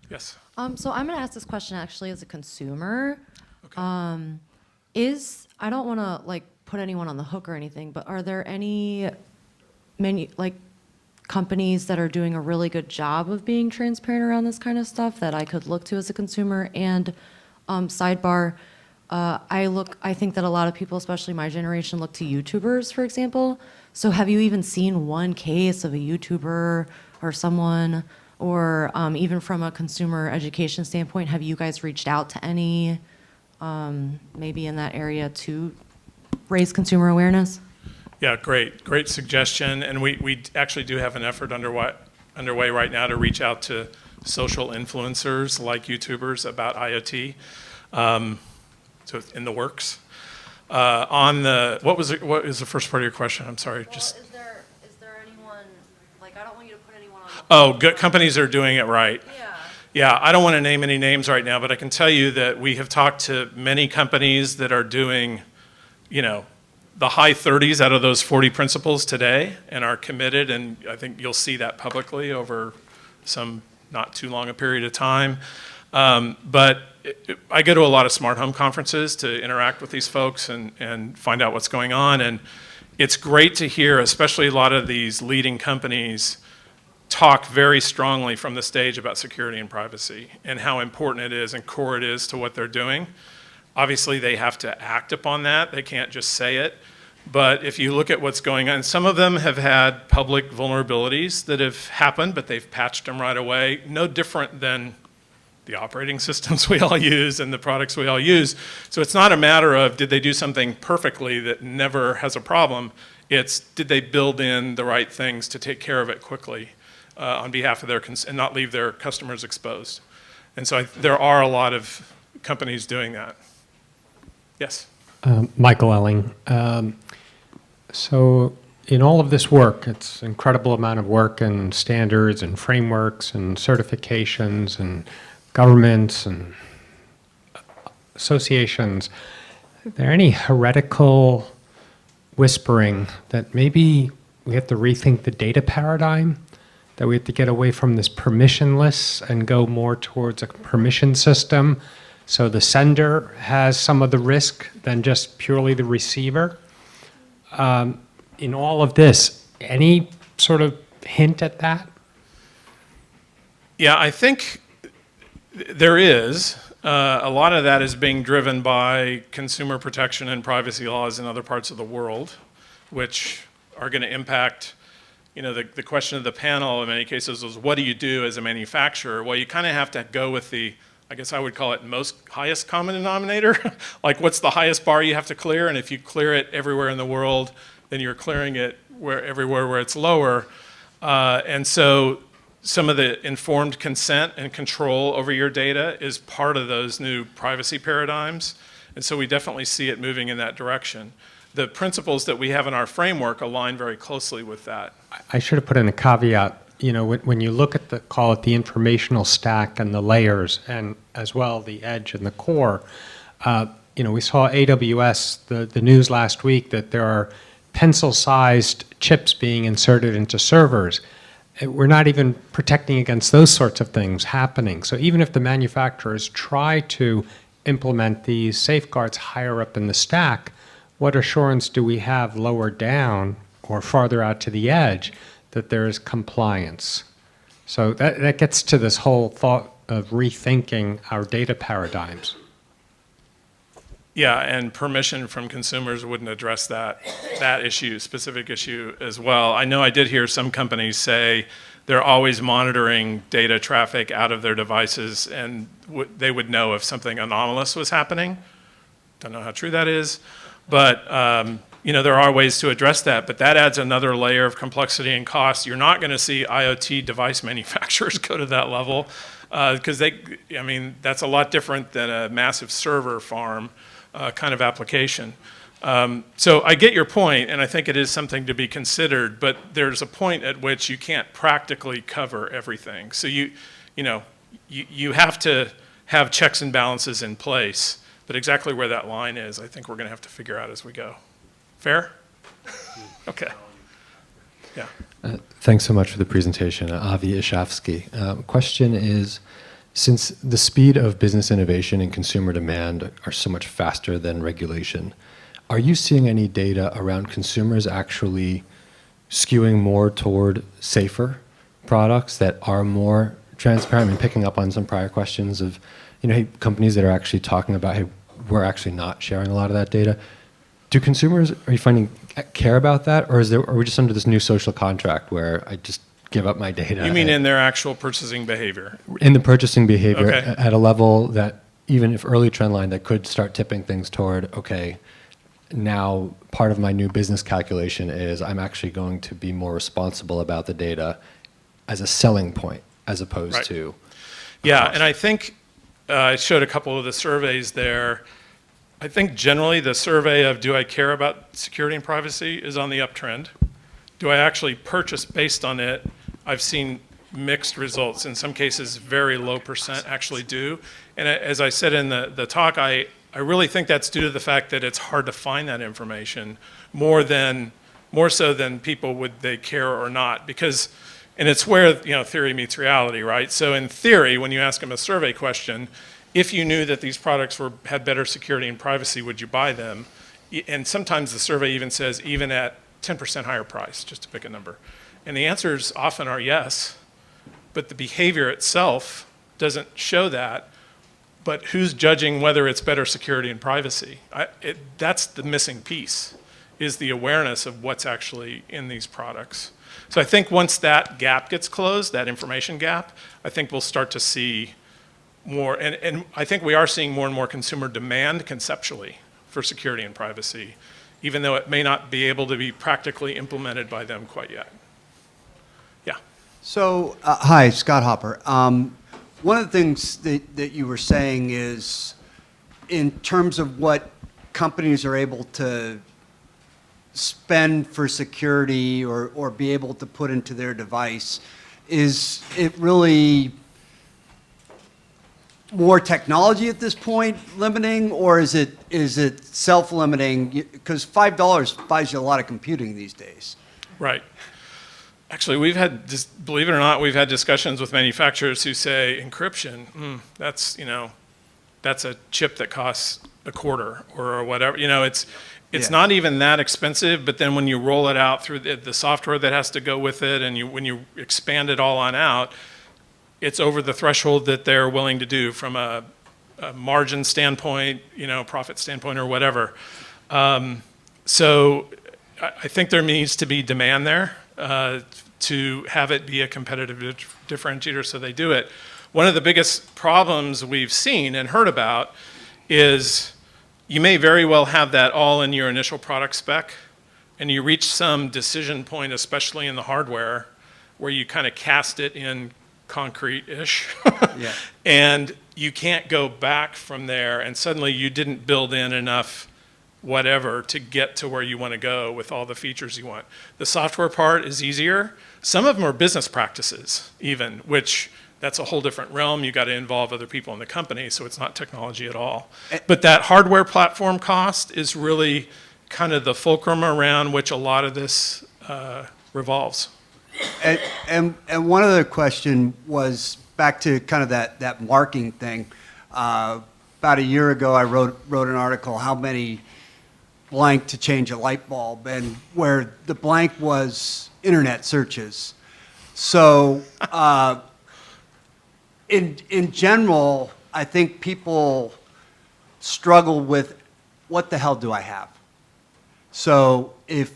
A: Yes.
F: So I'm going to ask this question actually as a consumer.
A: Okay.
F: I don't want to like put anyone on the hook or anything, but are there any companies that are doing a really good job of being transparent around this kind of stuff that I could look to as a consumer? And sidebar, I think that a lot of people, especially my generation, look to YouTubers, for example. So have you even seen one case of a YouTuber or someone, or even from a consumer education standpoint, have you guys reached out to any maybe in that area to raise consumer awareness?
A: Yeah, great suggestion. And we actually do have an effort underway right now to reach out to social influencers like YouTubers about IoT. So it's in the works. What is the first part of your question? I'm sorry.
F: Well, is there anyone, like, I don't want you to put anyone on.
A: Oh, good companies are doing it right.
F: Yeah.
A: Yeah, I don't want to name any names right now, but I can tell you that we have talked to many companies that are doing, the high 30s out of those 40 principles today and are committed, and I think you'll see that publicly over some not too long a period of time. But I go to a lot of smart home conferences to interact with these folks and find out what's going on, and it's great to hear, especially a lot of these leading companies talk very strongly from the stage about security and privacy and how important it is and core it is to what they're doing. Obviously, they have to act upon that. They can't just say it. But if you look at what's going on, some of them have had public vulnerabilities that have happened, but they've patched them right away. No different than the operating systems we all use and the products we all use. So it's not a matter of did they do something perfectly that never has a problem. It's did they build in the right things to take care of it quickly on behalf of and not leave their customers exposed. And so there are a lot of companies doing that. Yes?
G: Michael Elling. So in all of this work, it's an incredible amount of work and standards and frameworks and certifications and governments and associations. Are there any heretical whispering that maybe we have to rethink the data paradigm? That we have to get away from this permissionless and go more towards a permission system so the sender has some of the risk than just purely the receiver? In all of this, any sort of hint at that?
A: Yeah, I think there is. A lot of that is being driven by consumer protection and privacy laws in other parts of the world, which are going to impact, the question of the panel in many cases was, what do you do as a manufacturer? Well, you kind of have to go with I guess I would call it most highest common denominator. Like, what's the highest bar you have to clear? And if you clear it everywhere in the world, then you're clearing it everywhere where it's lower. And so some of the informed consent and control over your data is part of those new privacy paradigms. And so we definitely see it moving in that direction. The principles that we have in our framework align very closely with that.
G: I should have put in a caveat. When you look at call it the informational stack and the layers, and as well the edge and the core, we saw AWS, the news last week that there are pencil-sized chips being inserted into servers. We're not even protecting against those sorts of things happening. So even if the manufacturers try to implement these safeguards higher up in the stack, what assurance do we have lower down or farther out to the edge that there is compliance? So that gets to this whole thought of rethinking our data paradigms.
A: Yeah, and permission from consumers wouldn't address that specific issue as well. I know I did hear some companies say they're always monitoring data traffic out of their devices, and they would know if something anomalous was happening. Don't know how true that is, but there are ways to address that, but that adds another layer of complexity and cost. You're not going to see IoT device manufacturers go to that level because that's a lot different than a massive server farm kind of application. So I get your point, and I think it is something to be considered, but there's a point at which you can't practically cover everything. So you have to have checks and balances in place, but exactly where that line is, I think we're going to have to figure out as we go. Fair? Okay. Yeah.
H: Thanks so much for the presentation, Avi Ishavsky. Question is, since the speed of business innovation and consumer demand are so much faster than regulation, are you seeing any data around consumers actually skewing more toward safer products that are more transparent? I mean, picking up on some prior questions of, companies that are actually talking about, hey, we're actually not sharing a lot of that data. Do consumers, are you finding, care about that? Or are we just under this new social contract where I just give up my data?
A: You mean in their actual purchasing behavior?
H: In the purchasing behavior,
A: Okay.
H: At a level that even if early trend line, that could start tipping things toward, okay, now part of my new business calculation is I'm actually going to be more responsible about the data as a selling point as opposed to...
A: Yeah, and I think I showed a couple of the surveys there. I think generally the survey of do I care about security and privacy is on the uptrend. Do I actually purchase based on it? I've seen mixed results. In some cases, very low percent actually do. And as I said in the talk, I really think that's due to the fact that it's hard to find that information more so than people would they care or not. Because, and it's where theory meets reality, right? So in theory, when you ask them a survey question, if you knew that these products had better security and privacy, would you buy them? And sometimes the survey even says even at 10% higher price, just to pick a number. And the answers often are yes, but the behavior itself doesn't show that. But who's judging whether it's better security and privacy? That's the missing piece, is the awareness of what's actually in these products. So I think once that gap gets closed, that information gap, I think we'll start to see more, and I think we are seeing more and more consumer demand conceptually for security and privacy, even though it may not be able to be practically implemented by them quite yet. Yeah.
I: So, hi, Scott Hopper. One of the things that you were saying is, in terms of what companies are able to spend for security or be able to put into their device, is it really more technology at this point limiting, or is it self-limiting? Because $5 buys you a lot of computing these days.
A: Right. Actually, we've had, believe it or not, we've had discussions with manufacturers who say encryption, that's a chip that costs a quarter or whatever. It's
I: Yeah.
A: not even that expensive, but then when you roll it out through the software that has to go with it, and when you expand it all on out, it's over the threshold that they're willing to do from a margin standpoint, profit standpoint or whatever. So I think there needs to be demand there to have it be a competitive differentiator, so they do it. One of the biggest problems we've seen and heard about is you may very well have that all in your initial product spec, and you reach some decision point, especially in the hardware, where you kind of cast it in concrete-ish,
I: Yeah.
A: and you can't go back from there, and suddenly you didn't build in enough whatever to get to where you want to go with all the features you want. The software part is easier. Some of them are business practices even, which that's a whole different realm. You got to involve other people in the company, so it's not technology at all. But that hardware platform cost is really kind of the fulcrum around which a lot of this revolves.
I: And one other question was back to kind of that marking thing. About a year ago, I wrote an article, how many blank to change a light bulb, and where the blank was internet searches. So in general, I think people struggle with what the hell do I have? So if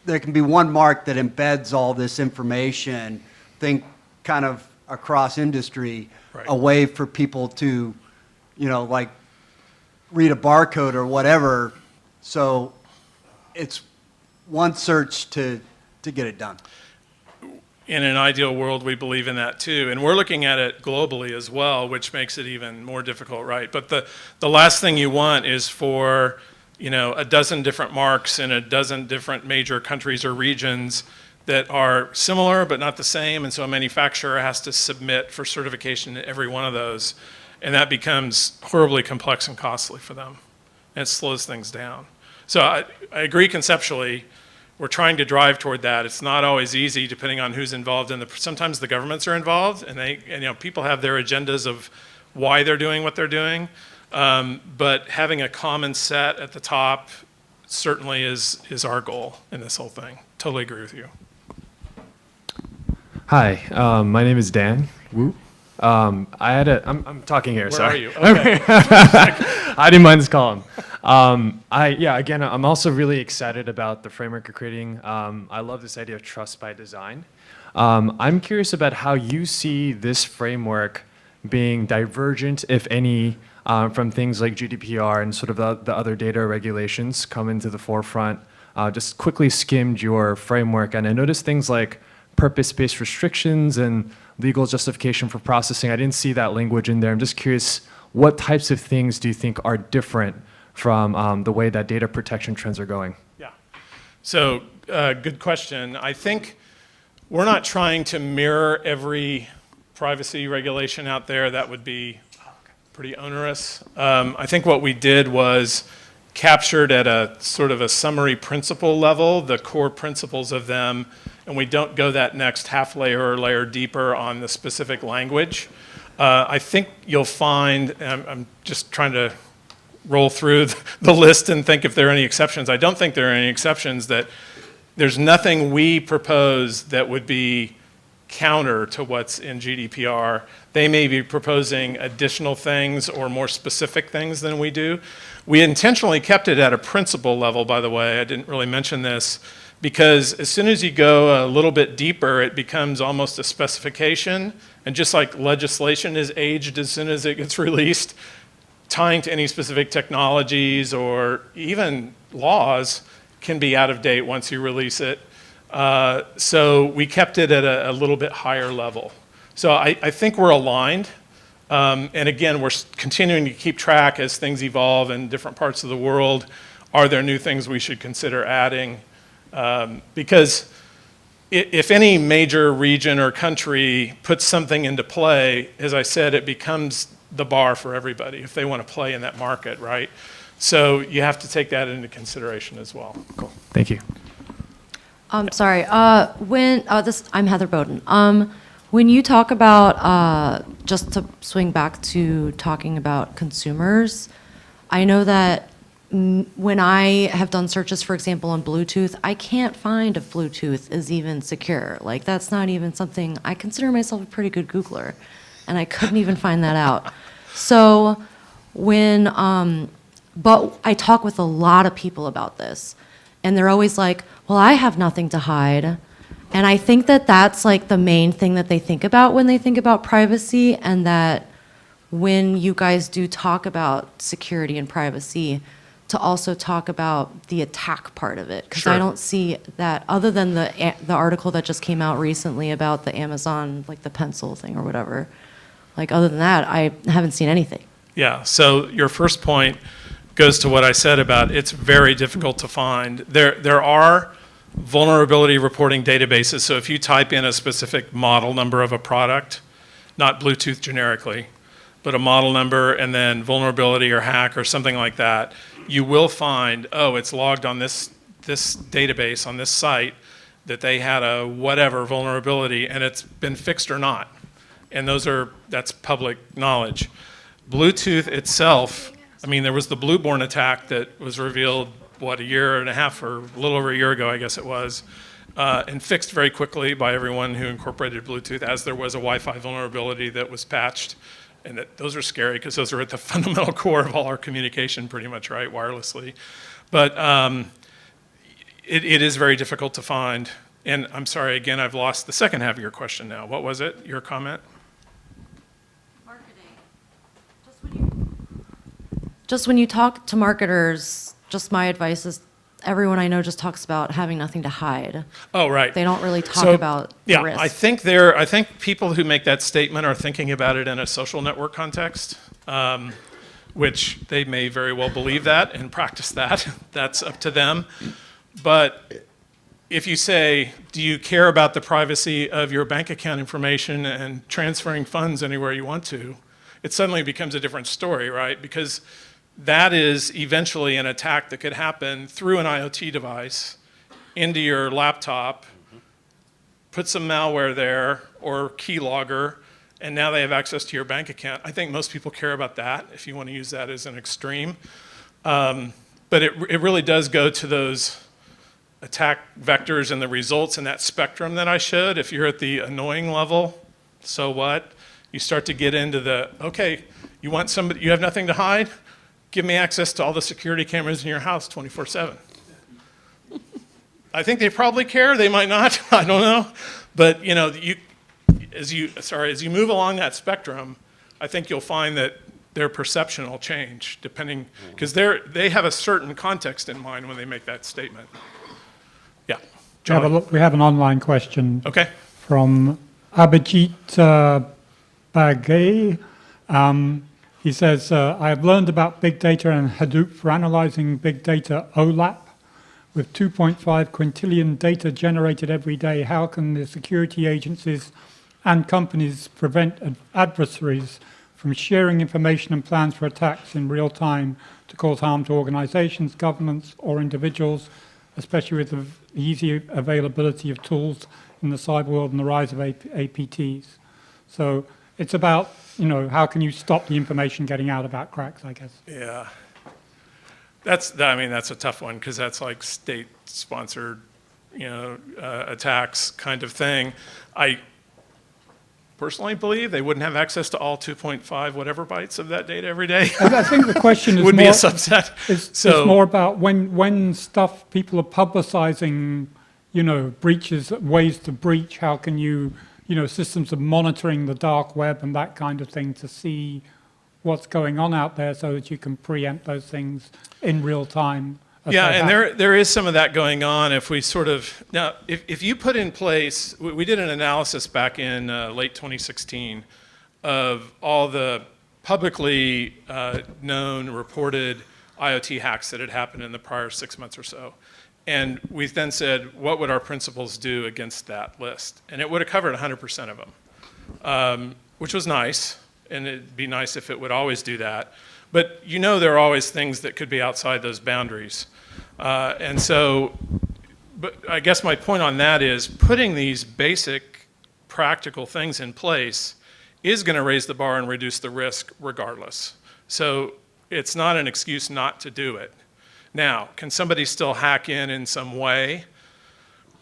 I: there can be one mark that embeds all this information, think kind of across industry,
A: Right.
I: a way for people to, like read a barcode or whatever. So it's one search to get it done.
A: In an ideal world, we believe in that too. And we're looking at it globally as well, which makes it even more difficult, right? But the last thing you want is for a dozen different marks in a dozen different major countries or regions that are similar but not the same, and so a manufacturer has to submit for certification in every one of those, and that becomes horribly complex and costly for them, and it slows things down. So I agree conceptually. We're trying to drive toward that. It's not always easy, depending on who's involved in sometimes the governments are involved, and people have their agendas of why they're doing what they're doing. But having a common set at the top certainly is our goal in this whole thing. Totally agree with you.
J: Hi, my name is Dan. Woo. I'm talking here.
A: Where
J: sorry.
A: are you? Okay.
J: I didn't mind this column. Again, I'm also really excited about the framework you're creating. I love this idea of trust by design. I'm curious about how you see this framework being divergent, if any, from things like GDPR and sort of the other data regulations come into the forefront. Just quickly skimmed your framework, and I noticed things like purpose-based restrictions and legal justification for processing. I didn't see that language in there. I'm just curious, what types of things do you think are different from the way that data protection trends are going?
A: Yeah. So, good question. I think we're not trying to mirror every privacy regulation out there. That would be pretty onerous. I think what we did was captured at a sort of a summary principle level, the core principles of them, and we don't go that next half layer or layer deeper on the specific language. I think you'll find, and I'm just trying to roll through the list and think if there are any exceptions. I don't think there are any exceptions. That there's nothing we propose that would be counter to what's in GDPR. They may be proposing additional things or more specific things than we do. We intentionally kept it at a principle level, by the way. I didn't really mention this, because as soon as you go a little bit deeper, it becomes almost a specification. And just like legislation is aged as soon as it gets released, tying to any specific technologies or even laws can be out of date once you release it. So we kept it at a little bit higher level. So I think we're aligned. And again, we're continuing to keep track as things evolve in different parts of the world. Are there new things we should consider adding? Because if any major region or country puts something into play, as I said, it becomes the bar for everybody if they want to play in that market, right? So you have to take that into consideration as well.
J: Cool. Thank you.
F: Sorry. I'm Heather Bowden. When you talk about, just to swing back to talking about consumers, I know that when I have done searches, for example, on Bluetooth, I can't find if Bluetooth is even secure. Like, that's not even something, I consider myself a pretty good Googler, and I couldn't even find that out. So but I talk with a lot of people about this, and they're always like, well, I have nothing to hide. And I think that that's like the main thing that they think about when they think about privacy, and that when you guys do talk about security and privacy, to also talk about the attack part of it. Because I don't see that, other than the article that just came out recently about the Amazon, like the pencil thing or whatever. Like, other than that, I haven't seen anything.
A: Yeah, so your first point goes to what I said about it's very difficult to find. There are vulnerability reporting databases. So if you type in a specific model number of a product, not Bluetooth generically, but a model number and then vulnerability or hack or something like that, you will find, oh, it's logged on this database, on this site, that they had a whatever vulnerability and it's been fixed or not. And that's public knowledge. Bluetooth itself, I mean, there was the Blueborn attack that was revealed, a year and a half or a little over a year ago, I guess it was, and fixed very quickly by everyone who incorporated Bluetooth, as there was a Wi-Fi vulnerability that was patched. And those are scary because those are at the fundamental core of all our communication pretty much, right, wirelessly. But it is very difficult to find. And I'm sorry, again, I've lost the second half of your question now. What was it, your comment?
F: Marketing. Just when you talk to marketers, just my advice is everyone I know just talks about having nothing to hide.
A: Oh, right.
F: They don't really talk about the risk.
A: I think people who make that statement are thinking about it in a social network context, which they may very well believe that and practice that. That's up to them. But if you say, do you care about the privacy of your bank account information and transferring funds anywhere you want to, it suddenly becomes a different story, right? Because that is eventually an attack that could happen through an IoT device into your laptop, put some malware there or keylogger, and now they have access to your bank account. I think most people care about that, if you want to use that as an extreme. But it really does go to those attack vectors and the results in that spectrum that I showed. If you're at the annoying level, so what? You start to get into the, okay, you have nothing to hide? Give me access to all the security cameras in your house 24/7. I think they probably care. They might not. I don't know. But as you move along that spectrum, I think you'll find that their perception will change depending, because they have a certain context in mind when they make that statement. Yeah. John.
K: We have an online question.
A: Okay.
K: From Abhijit Bagay. He says, I have learned about big data and Hadoop for analyzing big data OLAP. With 2.5 quintillion data generated every day, how can the security agencies and companies prevent adversaries from sharing information and plans for attacks in real time to cause harm to organizations, governments, or individuals, especially with the easy availability of tools in the cyber world and the rise of APTs? So it's about, how can you stop the information getting out about cracks, I guess.
A: Yeah. That's a tough one because that's like state-sponsored, attacks kind of thing. I personally believe they wouldn't have access to all 2.5 whatever bytes of that data every day.
K: I think the question is
A: would be
K: more,
A: a subset.
K: It's more about when stuff people are publicizing, breaches, ways to breach. How can you, systems of monitoring the dark web and that kind of thing to see what's going on out there so that you can preempt those things in real time.
A: Yeah, and there is some of that going on. If we if you put in place, we did an analysis back in late 2016 of all the publicly known, reported IoT hacks that had happened in the prior 6 months or so. And we then said, what would our principals do against that list? And it would have covered 100% of them, which was nice. And it'd be nice if it would always do that. But there are always things that could be outside those boundaries. But I guess my point on that is putting these basic practical things in place is going to raise the bar and reduce the risk regardless. So it's not an excuse not to do it. Now, can somebody still hack in some way?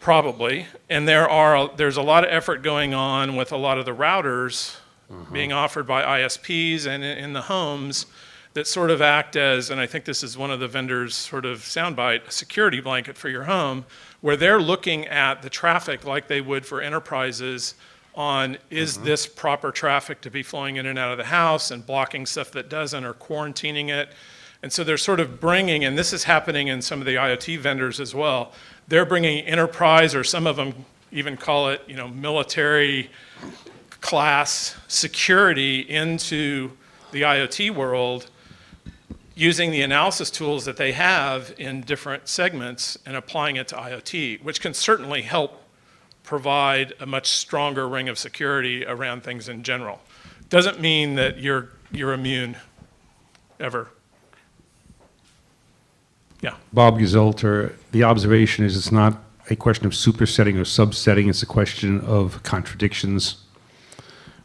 A: Probably. And there's a lot of effort going on with a lot of the routers being offered by ISPs and in the homes that sort of act as, and I think this is one of the vendors' sort of soundbite, a security blanket for your home, where they're looking at the traffic like they would for enterprises on, is this proper traffic to be flowing in and out of the house, and blocking stuff that doesn't, or quarantining it. And so they're sort of bringing, and this is happening in some of the IoT vendors as well, they're bringing enterprise, or some of them even call it, military class security into the IoT world, using the analysis tools that they have in different segments and applying it to IoT, which can certainly help provide a much stronger ring of security around things in general. Doesn't mean that you're immune ever. Yeah.
E: Bob Gezelter, the observation is it's not a question of supersetting or subsetting, it's a question of contradictions.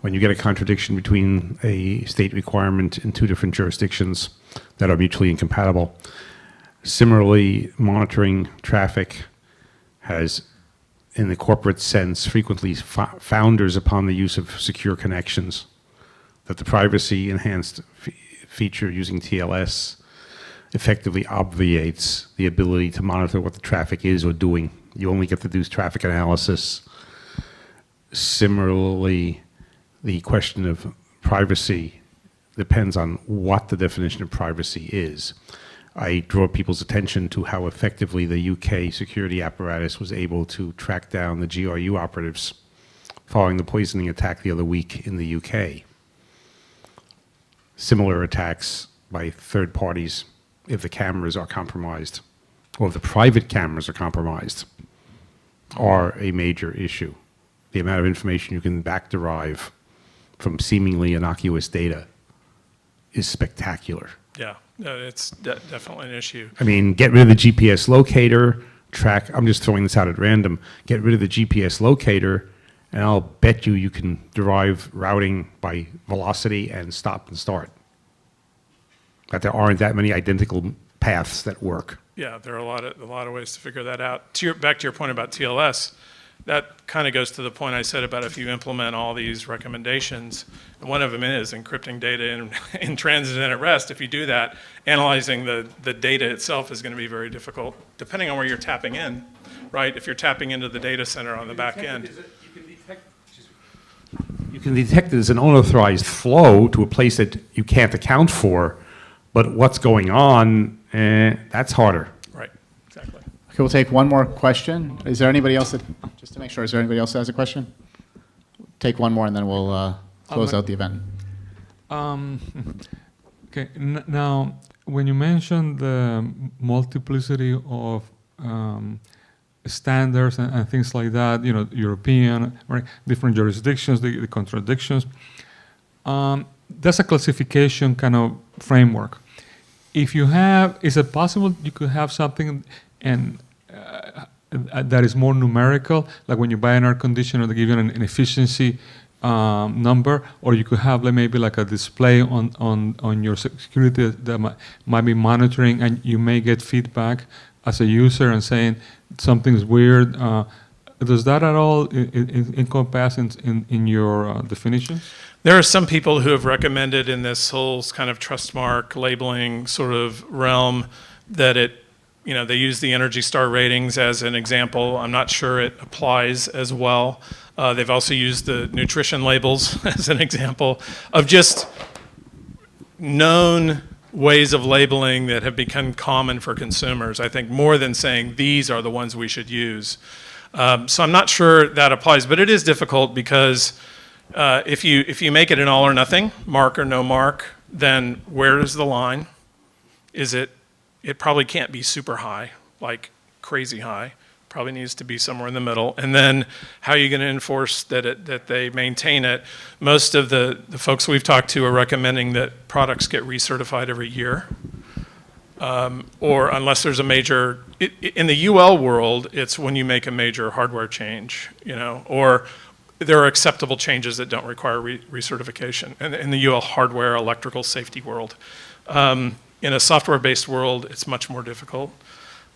E: When you get a contradiction between a state requirement in two different jurisdictions that are mutually incompatible. Similarly, monitoring traffic has, in the corporate sense, frequently founders upon the use of secure connections, that the privacy enhanced feature using TLS effectively obviates the ability to monitor what the traffic is or doing. You only get to do traffic analysis. Similarly, the question of privacy depends on what the definition of privacy is. I draw people's attention to how effectively the UK security apparatus was able to track down the GRU operatives following the poisoning attack the other week in the UK. Similar attacks by third parties, if the cameras are compromised, or if the private cameras are compromised, are a major issue. The amount of information you can back derive from seemingly innocuous data is spectacular.
A: Yeah, no, it's definitely an issue.
E: I mean, get rid of the GPS locator, I'm just throwing this out at random, get rid of the GPS locator, and I'll bet you can derive routing by velocity and stop and start. That there aren't that many identical paths that work.
A: Yeah, there are a lot of ways to figure that out. Back to your point about TLS, that kind of goes to the point I said about if you implement all these recommendations, and one of them is encrypting data in transit and at rest. If you do that, analyzing the data itself is going to be very difficult, depending on where you're tapping in, right? If you're tapping into the data center on the back end.
E: You can detect it as an unauthorized flow to a place that you can't account for, but what's going on, that's harder.
A: Right, exactly.
C: Okay, we'll take one more question. Is there anybody else just to make sure, is there anybody else that has a question? Take one more and then we'll close out the event.
D: Okay. Now, when you mentioned the multiplicity of standards and things like that, you know, European, right, different jurisdictions, the contradictions, that's a classification kind of framework. If you have, is it possible you could have something and that is more numerical, like when you buy an air conditioner, they give you an efficiency number, or you could have maybe like a display on your security that might be monitoring, and you may get feedback as a user and saying something's weird. Does that at all encompass in your definitions?
A: There are some people who have recommended in this whole kind of trust mark labeling sort of realm that it, you know, they use the Energy Star ratings as an example. I'm not sure it applies as well. They've also used the nutrition labels as an example of just known ways of labeling that have become common for consumers, I think, more than saying these are the ones we should use. So I'm not sure that applies, but it is difficult because if you make it an all or nothing, mark or no mark, then where is the line? Is it probably can't be super high, like crazy high. Probably needs to be somewhere in the middle. And then how are you going to enforce that they maintain it? Most of the folks we've talked to are recommending that products get recertified every year. Or unless there's a major, in the UL world, it's when you make a major hardware change, you know, or there are acceptable changes that don't require recertification. And in the UL hardware, electrical safety world. In a software-based world, it's much more difficult.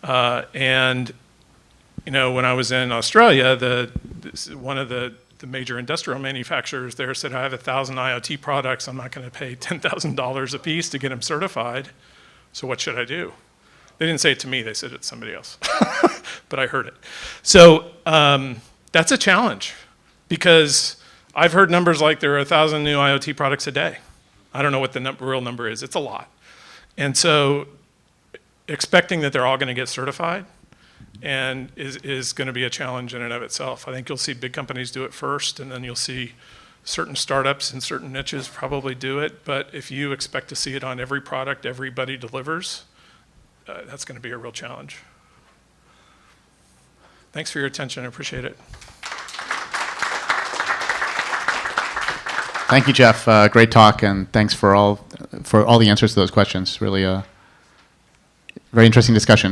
A: And you know, when I was in Australia, one of the major industrial manufacturers there said, I have 1,000 IoT products. I'm not going to pay $10,000 a piece to get them certified. So what should I do? They didn't say it to me. They said it to somebody else. But I heard it. So that's a challenge because I've heard numbers like there are 1,000 new IoT products a day. I don't know what the real number is. It's a lot. And so expecting that they're all going to get certified and is going to be a challenge in and of itself. I think you'll see big companies do it first, and then you'll see certain startups in certain niches probably do it. But if you expect to see it on every product everybody delivers, that's going to be a real challenge. Thanks for your attention. I appreciate it.
C: Thank you, Jeff. Great talk, and thanks for all the answers to those questions. Really, very interesting discussion.